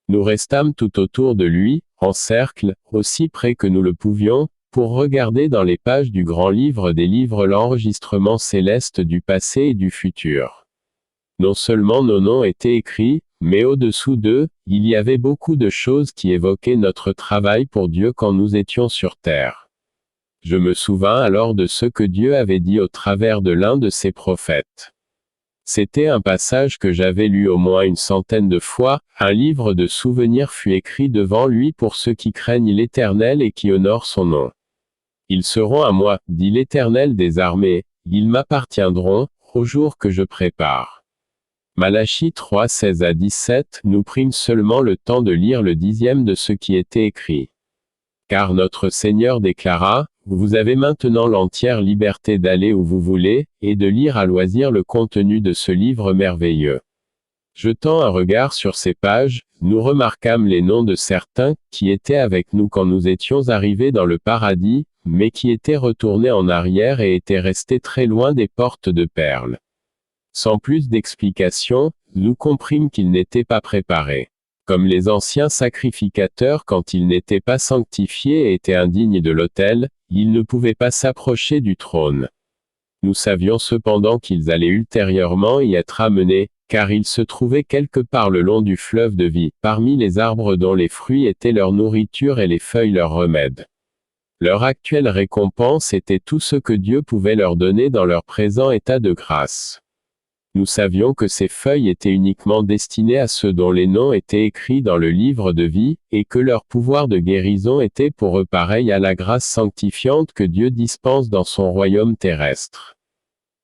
Nous restâmes tout autour de lui, en cercle, aussi près que nous le pouvions, pour regarder dans les pages du grand livre des livres l'enregistrement céleste du passé et du futur. Non seulement nos noms étaient écrits, mais au-dessous d'eux, il y avait beaucoup de choses qui évoquaient notre travail pour Dieu quand nous étions sur terre. Je me souvins alors de ce que Dieu avait dit au travers de l'un de ses prophètes. C'était un passage que j'avais lu au moins une centaine de fois, un livre de souvenirs fut écrit devant lui pour ceux qui craignent l'Éternel et qui honorent son nom. Ils seront à moi, dit l'Éternel des armées, ils m'appartiendront, au jour que je prépare. Malachie 3, 16-17, nous prîmes seulement le temps de lire le 10e de ce qui était écrit. Car notre Seigneur déclara, vous avez maintenant l'entière liberté d'aller où vous voulez, et de lire à loisir le contenu de ce livre merveilleux. Jetant un regard sur ces pages, nous remarquâmes les noms de certains, qui étaient avec nous quand nous étions arrivés dans le paradis, mais qui étaient retournés en arrière et étaient restés très loin des portes de perles. Sans plus d'explication, nous comprîmes qu'ils n'étaient pas préparés. Comme les anciens sacrificateurs quand ils n'étaient pas sanctifiés et étaient indignes de l'autel, ils ne pouvaient pas s'approcher du trône. Nous savions cependant qu'ils allaient ultérieurement y être amenés, car ils se trouvaient quelque part le long du fleuve de vie, parmi les arbres dont les fruits étaient leur nourriture et les feuilles leur remède. Leur actuelle récompense était tout ce que Dieu pouvait leur donner dans leur présent état de grâce. Nous savions que ces feuilles étaient uniquement destinées à ceux dont les noms étaient écrits dans le livre de vie, et que leur pouvoir de guérison était pour eux pareil à la grâce sanctifiante que Dieu dispense dans son royaume terrestre.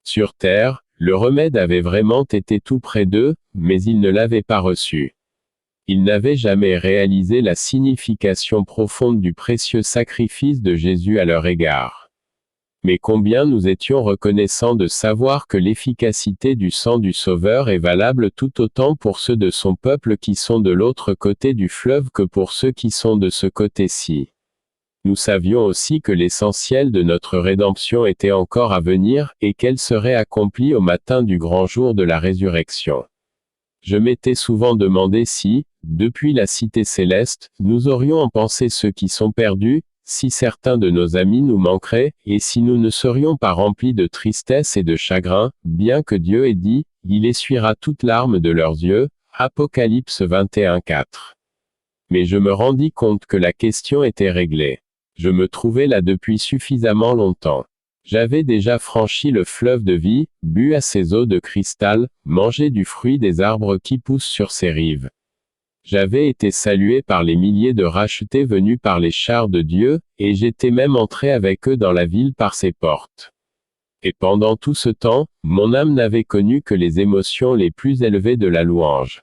Sur terre, le remède avait vraiment été tout près d'eux, mais ils ne l'avaient pas reçu. Ils n'avaient jamais réalisé la signification profonde du précieux sacrifice de Jésus à leur égard. Mais combien nous étions reconnaissants de savoir que l'efficacité du sang du Sauveur est valable tout autant pour ceux de son peuple qui sont de l'autre côté du fleuve que pour ceux qui sont de ce côté-ci. Nous savions aussi que l'essentiel de notre rédemption était encore à venir, et qu'elle serait accomplie au matin du grand jour de la résurrection. Je m'étais souvent demandé si, depuis la cité céleste, nous aurions en pensé ceux qui sont perdus, si certains de nos amis nous manqueraient, et si nous ne serions pas remplis de tristesse et de chagrin, bien que Dieu ait dit, il essuiera toute larme de leurs yeux, Apocalypse 21-4. Mais je me rendis compte que la question était réglée. Je me trouvais là depuis suffisamment longtemps. J'avais déjà franchi le fleuve de vie, bu à ses eaux de cristal, mangé du fruit des arbres qui poussent sur ses rives. J'avais été salué par les milliers de rachetés venus par les chars de Dieu, et j'étais même entré avec eux dans la ville par ses portes. Et pendant tout ce temps, mon âme n'avait connu que les émotions les plus élevées de la louange.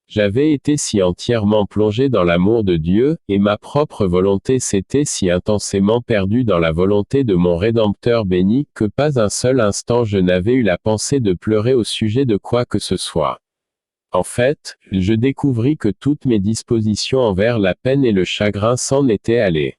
J'avais été si entièrement plongé dans l'amour de Dieu, et ma propre volonté s'était si intensément perdue dans la volonté de mon Rédempteur béni, que pas un seul instant je n'avais eu la pensée de pleurer au sujet de quoi que ce soit. En fait, je découvris que toutes mes dispositions envers la peine et le chagrin s'en étaient allées.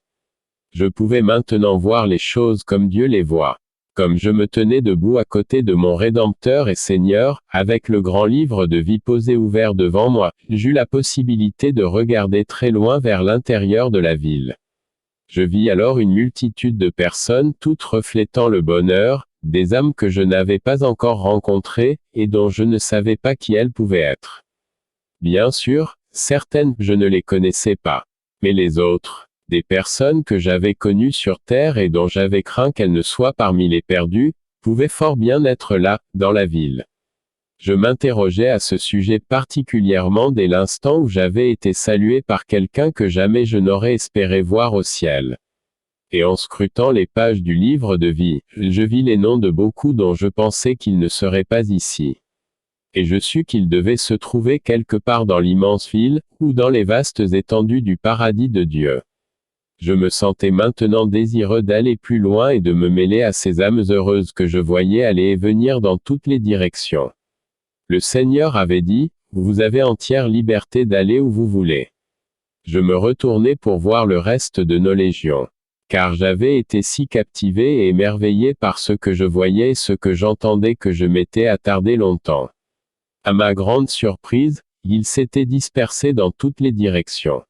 Je pouvais maintenant voir les choses comme Dieu les voit. Comme je me tenais debout à côté de mon Rédempteur et Seigneur, avec le grand livre de vie posé ouvert devant moi, j'eus la possibilité de regarder très loin vers l'intérieur de la ville. Je vis alors une multitude de personnes toutes reflétant le bonheur, des âmes que je n'avais pas encore rencontrées, et dont je ne savais pas qui elles pouvaient être. Bien sûr, certaines, je ne les connaissais pas. Mais les autres, des personnes que j'avais connues sur terre et dont j'avais craint qu'elles ne soient parmi les perdus, pouvaient fort bien être là, dans la ville. Je m'interrogeais à ce sujet particulièrement dès l'instant où j'avais été salué par quelqu'un que jamais je n'aurais espéré voir au ciel. Et en scrutant les pages du livre de vie, je vis les noms de beaucoup dont je pensais qu'ils ne seraient pas ici. Et je sus qu'ils devaient se trouver quelque part dans l'immense ville, ou dans les vastes étendues du paradis de Dieu. Je me sentais maintenant désireux d'aller plus loin et de me mêler à ces âmes heureuses que je voyais aller et venir dans toutes les directions. Le Seigneur avait dit, « Vous avez entière liberté d'aller où vous voulez. » Je me retournai pour voir le reste de nos légions. Car j'avais été si captivé et émerveillé par ce que je voyais et ce que j'entendais que je m'étais attardé longtemps. À ma grande surprise, ils s'étaient dispersés dans toutes les directions.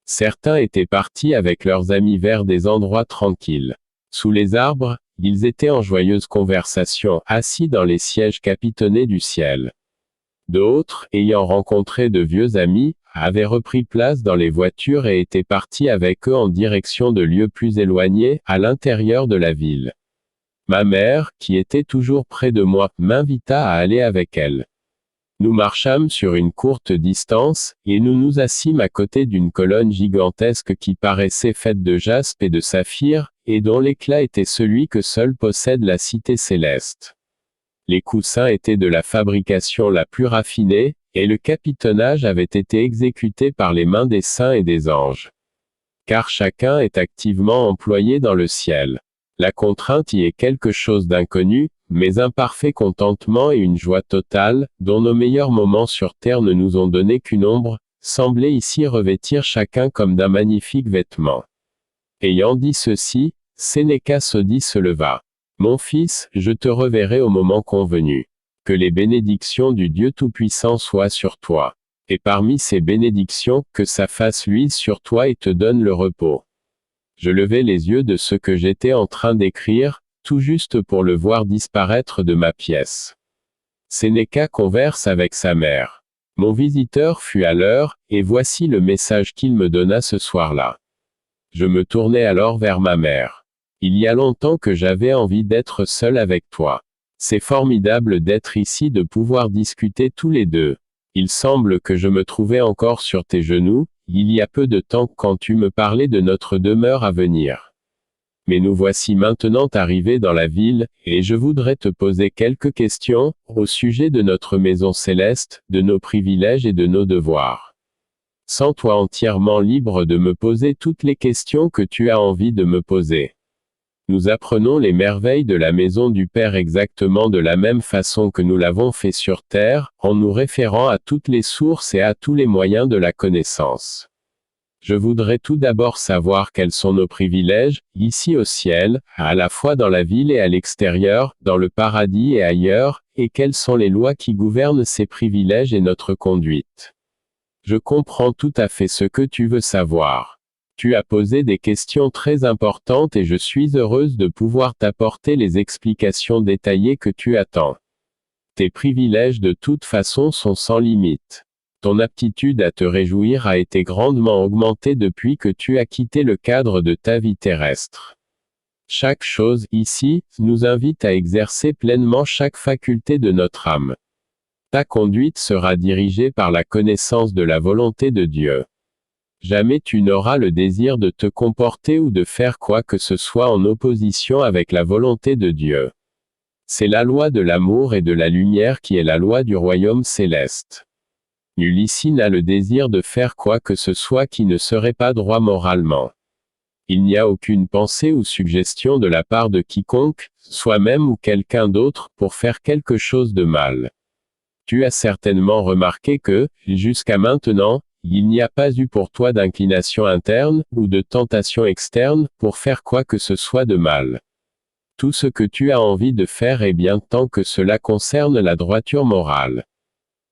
Certains étaient partis avec leurs amis vers des endroits tranquilles. Sous les arbres, ils étaient en joyeuse conversation, assis dans les sièges capitonnés du ciel. D'autres, ayant rencontré de vieux amis, avaient repris place dans les voitures et étaient partis avec eux en direction de lieux plus éloignés, à l'intérieur de la ville. Ma mère, qui était toujours près de moi, m'invita à aller avec elle. Nous marchâmes sur une courte distance, et nous nous assîmes à côté d'une colonne gigantesque qui paraissait faite de jaspe et de saphir, et dont l'éclat était celui que seul possède la cité céleste. Les coussins étaient de la fabrication la plus raffinée, et le capitonnage avait été exécuté par les mains des saints et des anges. Car chacun est activement employé dans le ciel. La contrainte y est quelque chose d'inconnu, mais un parfait contentement et une joie totale, dont nos meilleurs moments sur terre ne nous ont donné qu'une ombre, semblaient ici revêtir chacun comme d'un magnifique vêtement. Ayant dit ceci, Sénéca Sodi se leva. « Mon fils, je te reverrai au moment convenu. Que les bénédictions du Dieu Tout-Puissant soient sur toi. Et parmi ces bénédictions, que sa face luise sur toi et te donne le repos. » Je levai les yeux de ce que j'étais en train d'écrire, tout juste pour le voir disparaître de ma pièce. Sénéca converse avec sa mère. Mon visiteur fut à l'heure, et voici le message qu'il me donna ce soir-là. Je me tournai alors vers ma mère. Il y a longtemps que j'avais envie d'être seul avec toi. C'est formidable d'être ici, de pouvoir discuter tous les deux. Il semble que je me trouvais encore sur tes genoux, il y a peu de temps quand tu me parlais de notre demeure à venir. Mais nous voici maintenant arrivés dans la ville, et je voudrais te poser quelques questions, au sujet de notre maison céleste, de nos privilèges et de nos devoirs. Sens-toi entièrement libre de me poser toutes les questions que tu as envie de me poser. Nous apprenons les merveilles de la maison du Père exactement de la même façon que nous l'avons fait sur terre, en nous référant à toutes les sources et à tous les moyens de la connaissance. Je voudrais tout d'abord savoir quels sont nos privilèges, ici au ciel, à la fois dans la ville et à l'extérieur, dans le paradis et ailleurs, et quelles sont les lois qui gouvernent ces privilèges et notre conduite. Je comprends tout à fait ce que tu veux savoir. Tu as posé des questions très importantes et je suis heureuse de pouvoir t'apporter les explications détaillées que tu attends. Tes privilèges de toute façon sont sans limite. Ton aptitude à te réjouir a été grandement augmentée depuis que tu as quitté le cadre de ta vie terrestre. Chaque chose ici nous invite à exercer pleinement chaque faculté de notre âme. Ta conduite sera dirigée par la connaissance de la volonté de Dieu. Jamais tu n'auras le désir de te comporter ou de faire quoi que ce soit en opposition avec la volonté de Dieu. C'est la loi de l'amour et de la lumière qui est la loi du royaume céleste. Nul ici n'a le désir de faire quoi que ce soit qui ne serait pas droit moralement. Il n'y a aucune pensée ou suggestion de la part de quiconque, soi-même ou quelqu'un d'autre, pour faire quelque chose de mal. Tu as certainement remarqué que, jusqu'à maintenant, il n'y a pas eu pour toi d'inclination interne, ou de tentation externe, pour faire quoi que ce soit de mal. Tout ce que tu as envie de faire est bien tant que cela concerne la droiture morale.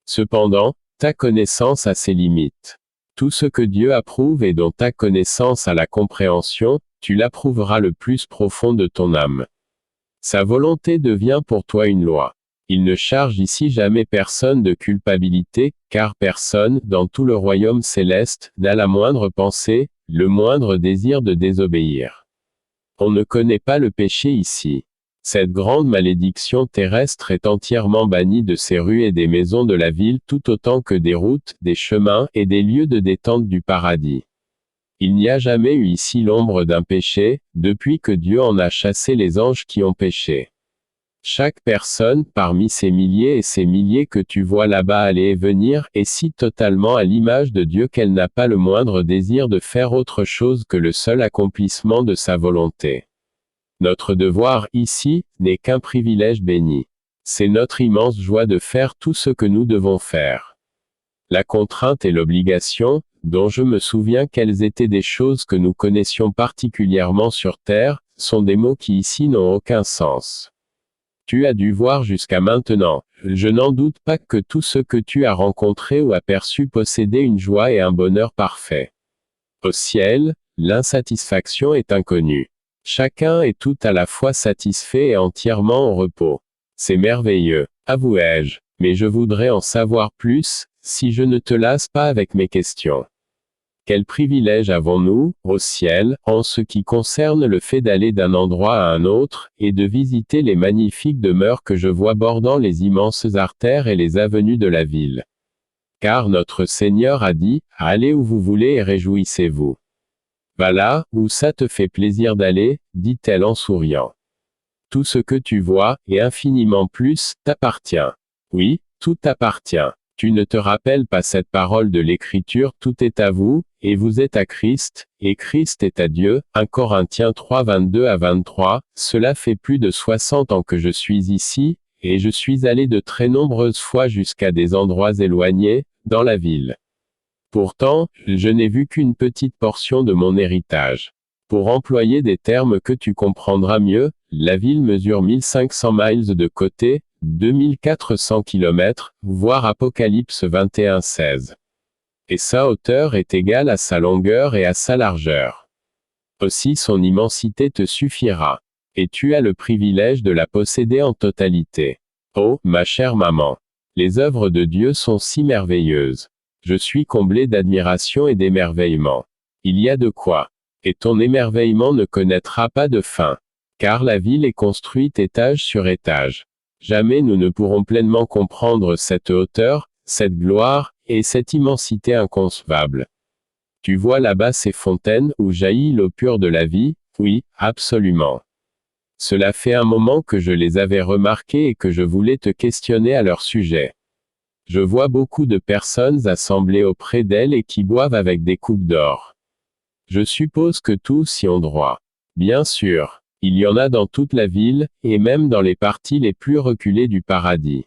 Cependant, ta connaissance a ses limites. Tout ce que Dieu approuve et dont ta connaissance a la compréhension, tu l'approuveras le plus profond de ton âme. Sa volonté devient pour toi une loi. Il ne charge ici jamais personne de culpabilité, car personne, dans tout le royaume céleste, n'a la moindre pensée, le moindre désir de désobéir. On ne connaît pas le péché ici. Cette grande malédiction terrestre est entièrement bannie de ces rues et des maisons de la ville tout autant que des routes, des chemins et des lieux de détente du paradis. Il n'y a jamais eu ici l'ombre d'un péché, depuis que Dieu en a chassé les anges qui ont péché. Chaque personne, parmi ces milliers et ces milliers que tu vois là-bas aller et venir, est si totalement à l'image de Dieu qu'elle n'a pas le moindre désir de faire autre chose que le seul accomplissement de sa volonté. Notre devoir, ici, n'est qu'un privilège béni. C'est notre immense joie de faire tout ce que nous devons faire. La contrainte et l'obligation, dont je me souviens qu'elles étaient des choses que nous connaissions particulièrement sur terre, sont des mots qui ici n'ont aucun sens. Tu as dû voir jusqu'à maintenant, je n'en doute pas que tout ce que tu as rencontré ou aperçu possédait une joie et un bonheur parfait. Au ciel, l'insatisfaction est inconnue. Chacun est tout à la fois satisfait et entièrement au repos. C'est merveilleux, avouai-je, mais je voudrais en savoir plus, si je ne te lasse pas avec mes questions. Quel privilège avons-nous, au ciel, en ce qui concerne le fait d'aller d'un endroit à un autre, et de visiter les magnifiques demeures que je vois bordant les immenses artères et les avenues de la ville. Car notre Seigneur a dit, allez où vous voulez et réjouissez-vous. Va là, où ça te fait plaisir d'aller, dit-elle en souriant. Tout ce que tu vois, et infiniment plus, t'appartient. Oui, tout t'appartient. Tu ne te rappelles pas cette parole de l'Écriture, tout est à vous, et vous êtes à Christ, et Christ est à Dieu, 1 Corinthiens 3, 22 à 23, cela fait plus de 60 ans que je suis ici, et je suis allé de très nombreuses fois jusqu'à des endroits éloignés, dans la ville. Pourtant, je n'ai vu qu'une petite portion de mon héritage. Pour employer des termes que tu comprendras mieux, la ville mesure 1500 miles de côté, 2400 km, voire Apocalypse 21, 16. Et sa hauteur est égale à sa longueur et à sa largeur. Aussi son immensité te suffira. Et tu as le privilège de la posséder en totalité. Oh, ma chère maman. Les œuvres de Dieu sont si merveilleuses. Je suis comblé d'admiration et d'émerveillement. Il y a de quoi. Et ton émerveillement ne connaîtra pas de fin. Car la ville est construite étage sur étage. Jamais nous ne pourrons pleinement comprendre cette hauteur, cette gloire, et cette immensité inconcevable. Tu vois là-bas ces fontaines où jaillit l'eau pure de la vie? Oui, absolument. Cela fait un moment que je les avais remarquées et que je voulais te questionner à leur sujet. Je vois beaucoup de personnes assemblées auprès d'elles et qui boivent avec des coupes d'or. Je suppose que tous y ont droit. Bien sûr. Il y en a dans toute la ville, et même dans les parties les plus reculées du paradis.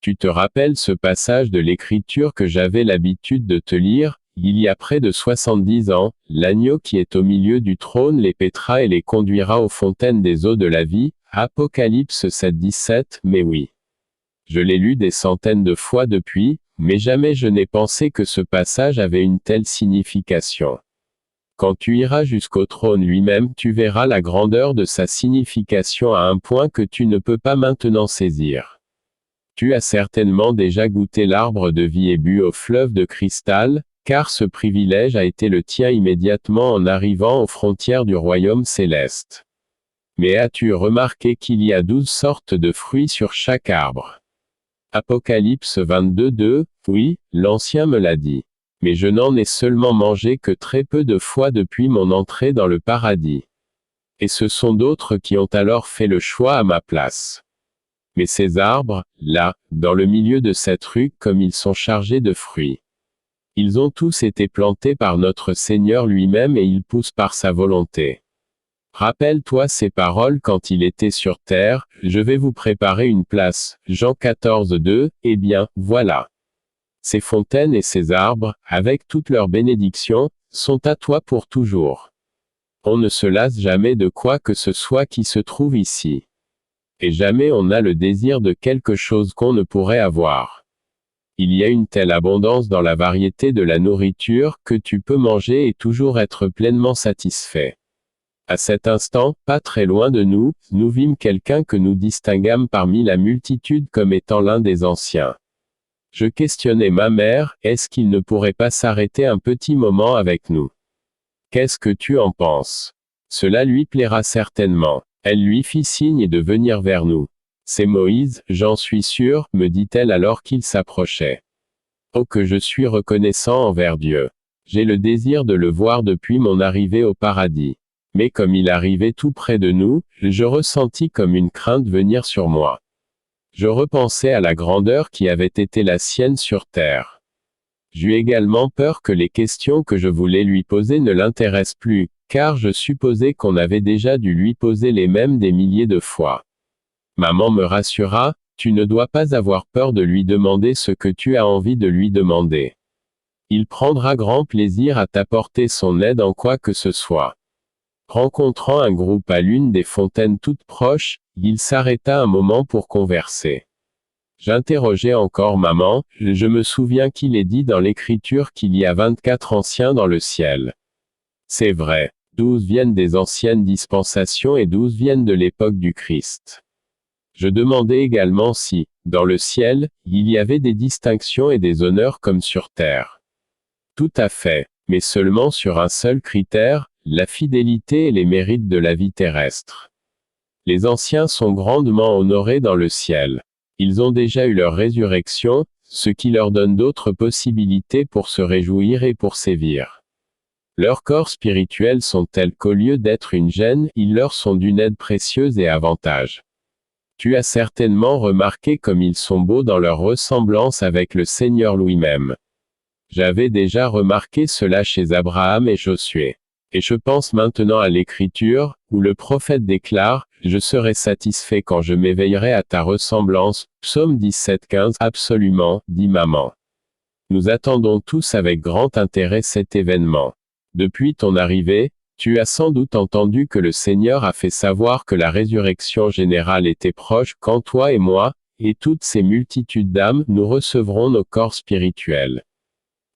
Tu te rappelles ce passage de l'Écriture que j'avais l'habitude de te lire, il y a près de 70 ans, l'agneau qui est au milieu du trône les paîtra et les conduira aux fontaines des eaux de la vie, Apocalypse 7, 17, mais oui. Je l'ai lu des centaines de fois depuis, mais jamais je n'ai pensé que ce passage avait une telle signification. Quand tu iras jusqu'au trône lui-même, tu verras la grandeur de sa signification à un point que tu ne peux pas maintenant saisir. Tu as certainement déjà goûté l'arbre de vie et bu au fleuve de cristal, car ce privilège a été le tien immédiatement en arrivant aux frontières du royaume céleste. Mais as-tu remarqué qu'il y a 12 sortes de fruits sur chaque arbre? Apocalypse 22, 2, oui, l'Ancien me l'a dit. Mais je n'en ai seulement mangé que très peu de fois depuis mon entrée dans le paradis. Et ce sont d'autres qui ont alors fait le choix à ma place. Mais ces arbres, là, dans le milieu de cette rue, comme ils sont chargés de fruits. Ils ont tous été plantés par notre Seigneur lui-même et ils poussent par sa volonté. Rappelle-toi ces paroles quand il était sur terre, je vais vous préparer une place. Jean 14, 2, eh bien, voilà. Ces fontaines et ces arbres, avec toutes leurs bénédictions, sont à toi pour toujours. On ne se lasse jamais de quoi que ce soit qui se trouve ici. Et jamais on n'a le désir de quelque chose qu'on ne pourrait avoir. Il y a une telle abondance dans la variété de la nourriture que tu peux manger et toujours être pleinement satisfait. À cet instant, pas très loin de nous, nous vîmes quelqu'un que nous distinguâmes parmi la multitude comme étant l'un des anciens. Je questionnai ma mère, est-ce qu'il ne pourrait pas s'arrêter un petit moment avec nous? Qu'est-ce que tu en penses? Cela lui plaira certainement. Elle lui fit signe de venir vers nous. C'est Moïse, j'en suis sûr, me dit-elle alors qu'il s'approchait. Oh que je suis reconnaissant envers Dieu. J'ai le désir de le voir depuis mon arrivée au paradis. Mais comme il arrivait tout près de nous, je ressentis comme une crainte venir sur moi. Je repensais à la grandeur qui avait été la sienne sur terre. J'eus également peur que les questions que je voulais lui poser ne l'intéressent plus, car je supposais qu'on avait déjà dû lui poser les mêmes des milliers de fois. Maman me rassura, tu ne dois pas avoir peur de lui demander ce que tu as envie de lui demander. Il prendra grand plaisir à t'apporter son aide en quoi que ce soit. Rencontrant un groupe à l'une des fontaines toutes proches, il s'arrêta un moment pour converser. J'interrogeai encore maman, je me souviens qu'il est dit dans l'Écriture qu'il y a 24 anciens dans le ciel. C'est vrai, 12 viennent des anciennes dispensations et 12 viennent de l'époque du Christ. Je demandai également si, dans le ciel, il y avait des distinctions et des honneurs comme sur terre. Tout à fait, mais seulement sur un seul critère, la fidélité et les mérites de la vie terrestre. Les anciens sont grandement honorés dans le ciel. Ils ont déjà eu leur résurrection, ce qui leur donne d'autres possibilités pour se réjouir et pour sévir. Leurs corps spirituels sont tels qu'au lieu d'être une gêne, ils leur sont d'une aide précieuse et avantage. Tu as certainement remarqué comme ils sont beaux dans leur ressemblance avec le Seigneur lui-même. J'avais déjà remarqué cela chez Abraham et Josué. Et je pense maintenant à l'Écriture, où le prophète déclare, « Je serai satisfait quand je m'éveillerai à ta ressemblance » Psaume 17-15. Absolument, dit maman. Nous attendons tous avec grand intérêt cet événement. Depuis ton arrivée, tu as sans doute entendu que le Seigneur a fait savoir que la résurrection générale était proche quand toi et moi, et toutes ces multitudes d'âmes, nous recevrons nos corps spirituels.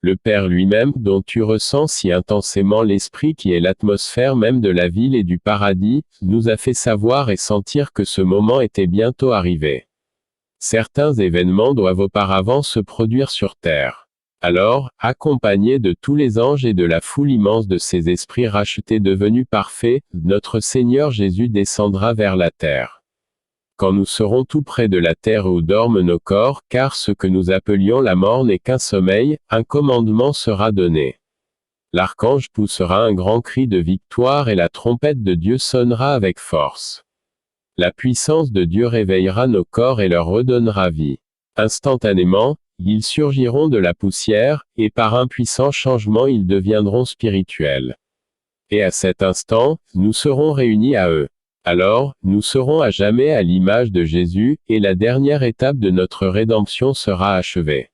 Le Père lui-même, dont tu ressens si intensément l'esprit qui est l'atmosphère même de la ville et du paradis, nous a fait savoir et sentir que ce moment était bientôt arrivé. Certains événements doivent auparavant se produire sur terre. Alors, accompagné de tous les anges et de la foule immense de ces esprits rachetés devenus parfaits, notre Seigneur Jésus descendra vers la terre. Quand nous serons tout près de la terre où dorment nos corps, car ce que nous appelions la mort n'est qu'un sommeil, un commandement sera donné. L'archange poussera un grand cri de victoire et la trompette de Dieu sonnera avec force. La puissance de Dieu réveillera nos corps et leur redonnera vie. Instantanément, ils surgiront de la poussière, et par un puissant changement ils deviendront spirituels. Et à cet instant, nous serons réunis à eux. Alors, nous serons à jamais à l'image de Jésus, et la dernière étape de notre rédemption sera achevée.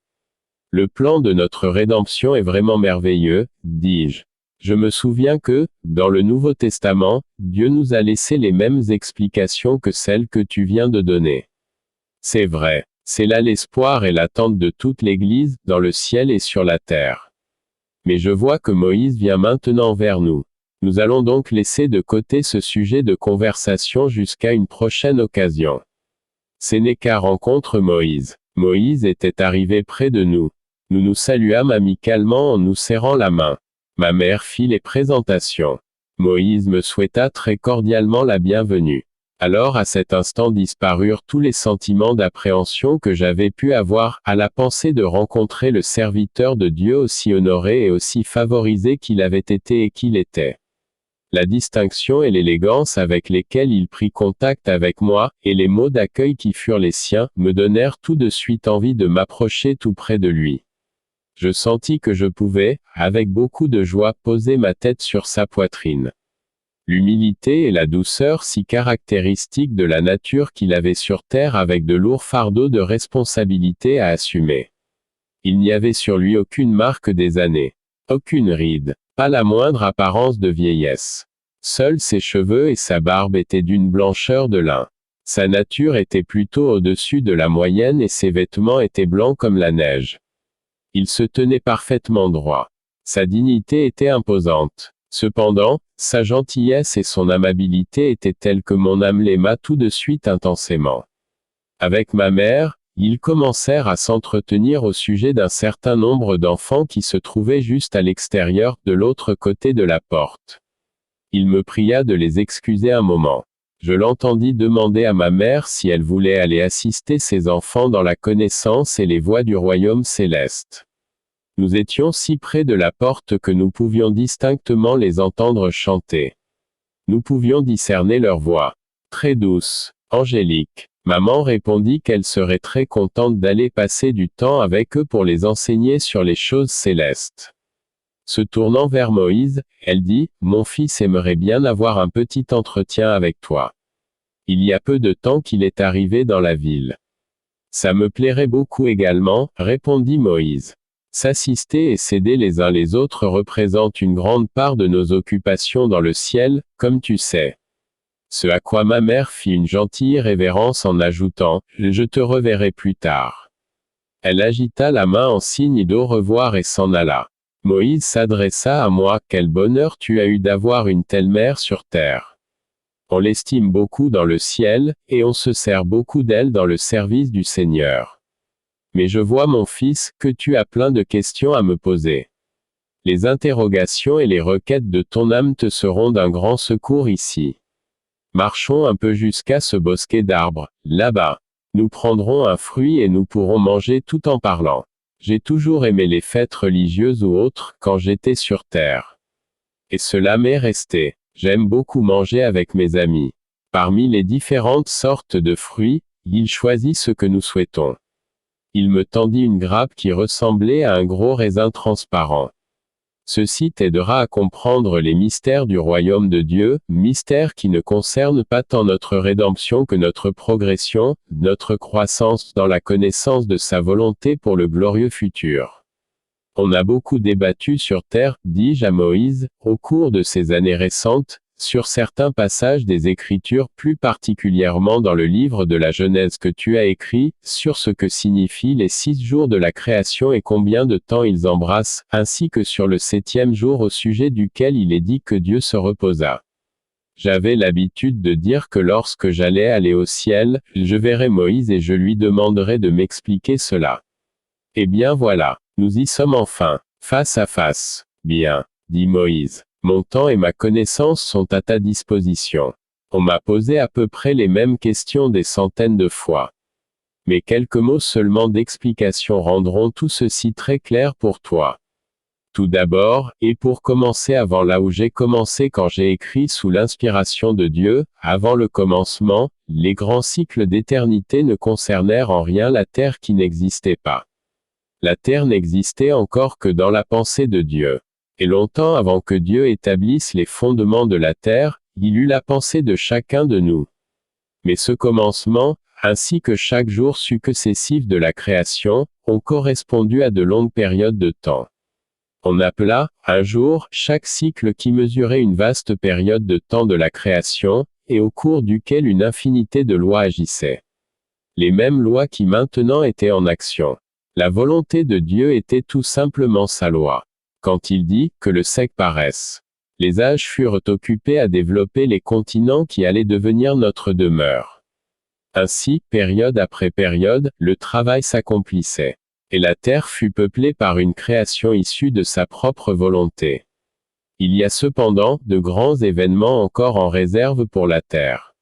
Le plan de notre rédemption est vraiment merveilleux, dis-je. Je me souviens que, dans le Nouveau Testament, Dieu nous a laissé les mêmes explications que celles que tu viens de donner. C'est vrai, c'est là l'espoir et l'attente de toute l'Église, dans le ciel et sur la terre. Mais je vois que Moïse vient maintenant vers nous. Nous allons donc laisser de côté ce sujet de conversation jusqu'à une prochaine occasion. Sénéca rencontre Moïse. Moïse était arrivé près de nous. Nous nous saluâmes amicalement en nous serrant la main. Ma mère fit les présentations. Moïse me souhaita très cordialement la bienvenue. Alors à cet instant disparurent tous les sentiments d'appréhension que j'avais pu avoir, à la pensée de rencontrer le serviteur de Dieu aussi honoré et aussi favorisé qu'il avait été et qu'il était. La distinction et l'élégance avec lesquelles il prit contact avec moi, et les mots d'accueil qui furent les siens, me donnèrent tout de suite envie de m'approcher tout près de lui. Je sentis que je pouvais, avec beaucoup de joie, poser ma tête sur sa poitrine. L'humilité et la douceur si caractéristiques de la nature qu'il avait sur terre avec de lourds fardeaux de responsabilité à assumer. Il n'y avait sur lui aucune marque des années. Aucune ride. Pas la moindre apparence de vieillesse. Seuls ses cheveux et sa barbe étaient d'une blancheur de lin. Sa nature était plutôt au-dessus de la moyenne et ses vêtements étaient blancs comme la neige. Il se tenait parfaitement droit. Sa dignité était imposante. Cependant, sa gentillesse et son amabilité étaient telles que mon âme l'aima tout de suite intensément. Avec ma mère, ils commencèrent à s'entretenir au sujet d'un certain nombre d'enfants qui se trouvaient juste à l'extérieur, de l'autre côté de la porte. Il me pria de les excuser un moment. Je l'entendis demander à ma mère si elle voulait aller assister ses enfants dans la connaissance et les voies du royaume céleste. Nous étions si près de la porte que nous pouvions distinctement les entendre chanter. Nous pouvions discerner leur voix. Très douce, angélique. Maman répondit qu'elle serait très contente d'aller passer du temps avec eux pour les enseigner sur les choses célestes. Se tournant vers Moïse, elle dit, « Mon fils aimerait bien avoir un petit entretien avec toi. Il y a peu de temps qu'il est arrivé dans la ville. » « Ça me plairait beaucoup également, » répondit Moïse. S'assister et s'aider les uns les autres représente une grande part de nos occupations dans le ciel, comme tu sais. Ce à quoi ma mère fit une gentille révérence en ajoutant, « Je te reverrai plus tard. » Elle agita la main en signe d'au revoir et s'en alla. Moïse s'adressa à moi, « Quel bonheur tu as eu d'avoir une telle mère sur terre. On l'estime beaucoup dans le ciel, et on se sert beaucoup d'elle dans le service du Seigneur. Mais je vois mon fils, que tu as plein de questions à me poser. Les interrogations et les requêtes de ton âme te seront d'un grand secours ici. Marchons un peu jusqu'à ce bosquet d'arbres, là-bas. Nous prendrons un fruit et nous pourrons manger tout en parlant. J'ai toujours aimé les fêtes religieuses ou autres, quand j'étais sur terre. Et cela m'est resté. J'aime beaucoup manger avec mes amis. Parmi les différentes sortes de fruits, il choisit ce que nous souhaitons. Il me tendit une grappe qui ressemblait à un gros raisin transparent. Ceci t'aidera à comprendre les mystères du royaume de Dieu, mystères qui ne concernent pas tant notre rédemption que notre progression, notre croissance dans la connaissance de sa volonté pour le glorieux futur. On a beaucoup débattu sur terre, dis-je à Moïse, au cours de ces années récentes, sur certains passages des Écritures, plus particulièrement dans le livre de la Genèse que tu as écrit, sur ce que signifient les 6 jours de la création et combien de temps ils embrassent, ainsi que sur le 7e jour au sujet duquel il est dit que Dieu se reposa. J'avais l'habitude de dire que lorsque j'allais aller au ciel, je verrais Moïse et je lui demanderais de m'expliquer cela. Eh bien voilà, nous y sommes enfin, face à face. Bien, dit Moïse. Mon temps et ma connaissance sont à ta disposition. On m'a posé à peu près les mêmes questions des centaines de fois. Mais quelques mots seulement d'explication rendront tout ceci très clair pour toi. Tout d'abord, et pour commencer avant là où j'ai commencé quand j'ai écrit sous l'inspiration de Dieu, avant le commencement, les grands cycles d'éternité ne concernèrent en rien la terre qui n'existait pas. La terre n'existait encore que dans la pensée de Dieu. Et longtemps avant que Dieu établisse les fondements de la terre, il eut la pensée de chacun de nous. Mais ce commencement, ainsi que chaque jour successif de la création, ont correspondu à de longues périodes de temps. On appela, un jour, chaque cycle qui mesurait une vaste période de temps de la création, et au cours duquel une infinité de lois agissaient. Les mêmes lois qui maintenant étaient en action. La volonté de Dieu était tout simplement sa loi. Quand il dit « que le sec paraisse », les âges furent occupés à développer les continents qui allaient devenir notre demeure. Ainsi, période après période, le travail s'accomplissait. Et la terre fut peuplée par une création issue de sa propre volonté. Il y a cependant de grands événements encore en réserve pour la terre.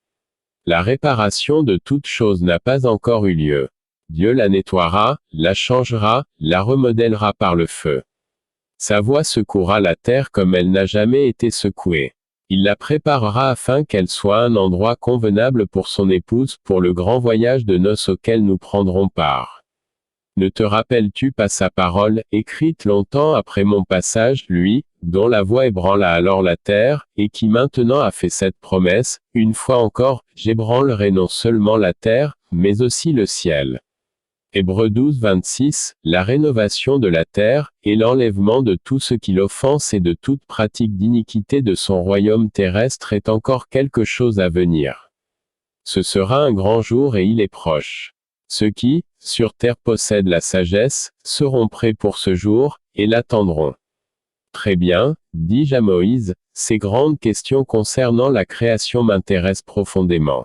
La réparation de toute chose n'a pas encore eu lieu. Dieu la nettoiera, la changera, la remodèlera par le feu. Sa voix secouera la terre comme elle n'a jamais été secouée. Il la préparera afin qu'elle soit un endroit convenable pour son épouse, pour le grand voyage de noces auquel nous prendrons part. Ne te rappelles-tu pas sa parole, écrite longtemps après mon passage, lui, dont la voix ébranla alors la terre, et qui maintenant a fait cette promesse, une fois encore, j'ébranlerai non seulement la terre, mais aussi le ciel. Hébreux 12, 26, la rénovation de la terre, et l'enlèvement de tout ce qui l'offense et de toute pratique d'iniquité de son royaume terrestre est encore quelque chose à venir. Ce sera un grand jour et il est proche. Ceux qui, sur terre possèdent la sagesse, seront prêts pour ce jour, et l'attendront. Très bien, dis-je à Moïse, ces grandes questions concernant la création m'intéressent profondément.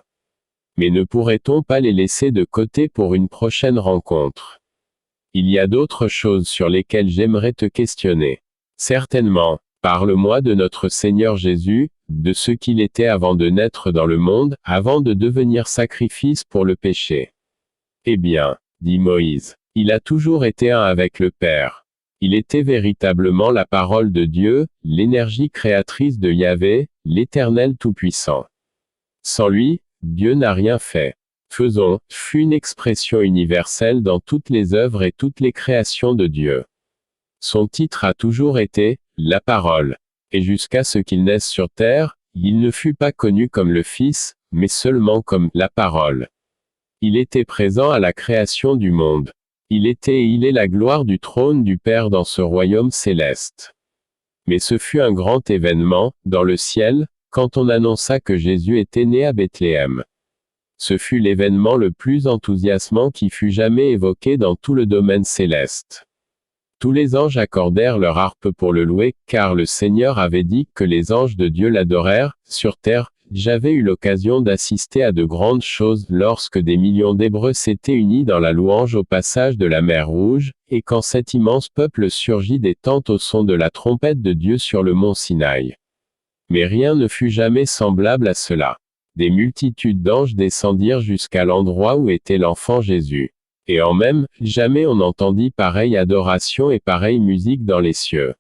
Mais ne pourrait-on pas les laisser de côté pour une prochaine rencontre? Il y a d'autres choses sur lesquelles j'aimerais te questionner. Certainement, parle-moi de notre Seigneur Jésus, de ce qu'il était avant de naître dans le monde, avant de devenir sacrifice pour le péché. Eh bien, dit Moïse, il a toujours été un avec le Père. Il était véritablement la parole de Dieu, l'énergie créatrice de Yahvé, l'Éternel Tout-Puissant. Sans lui, Dieu n'a rien fait. Faisons, fut une expression universelle dans toutes les œuvres et toutes les créations de Dieu. Son titre a toujours été « la parole », et jusqu'à ce qu'il naisse sur terre, il ne fut pas connu comme le Fils, mais seulement comme « la parole ». Il était présent à la création du monde. Il était et il est la gloire du trône du Père dans ce royaume céleste. Mais ce fut un grand événement, dans le ciel, quand on annonça que Jésus était né à Bethléem. Ce fut l'événement le plus enthousiasmant qui fut jamais évoqué dans tout le domaine céleste. Tous les anges accordèrent leur harpe pour le louer, car le Seigneur avait dit que les anges de Dieu l'adorèrent. Sur terre, j'avais eu l'occasion d'assister à de grandes choses lorsque des millions d'Hébreux s'étaient unis dans la louange au passage de la mer Rouge, et quand cet immense peuple surgit des tentes au son de la trompette de Dieu sur le mont Sinaï. Mais rien ne fut jamais semblable à cela. Des multitudes d'anges descendirent jusqu'à l'endroit où était l'enfant Jésus. Et en même, jamais on n'entendit pareille adoration et pareille musique dans les cieux.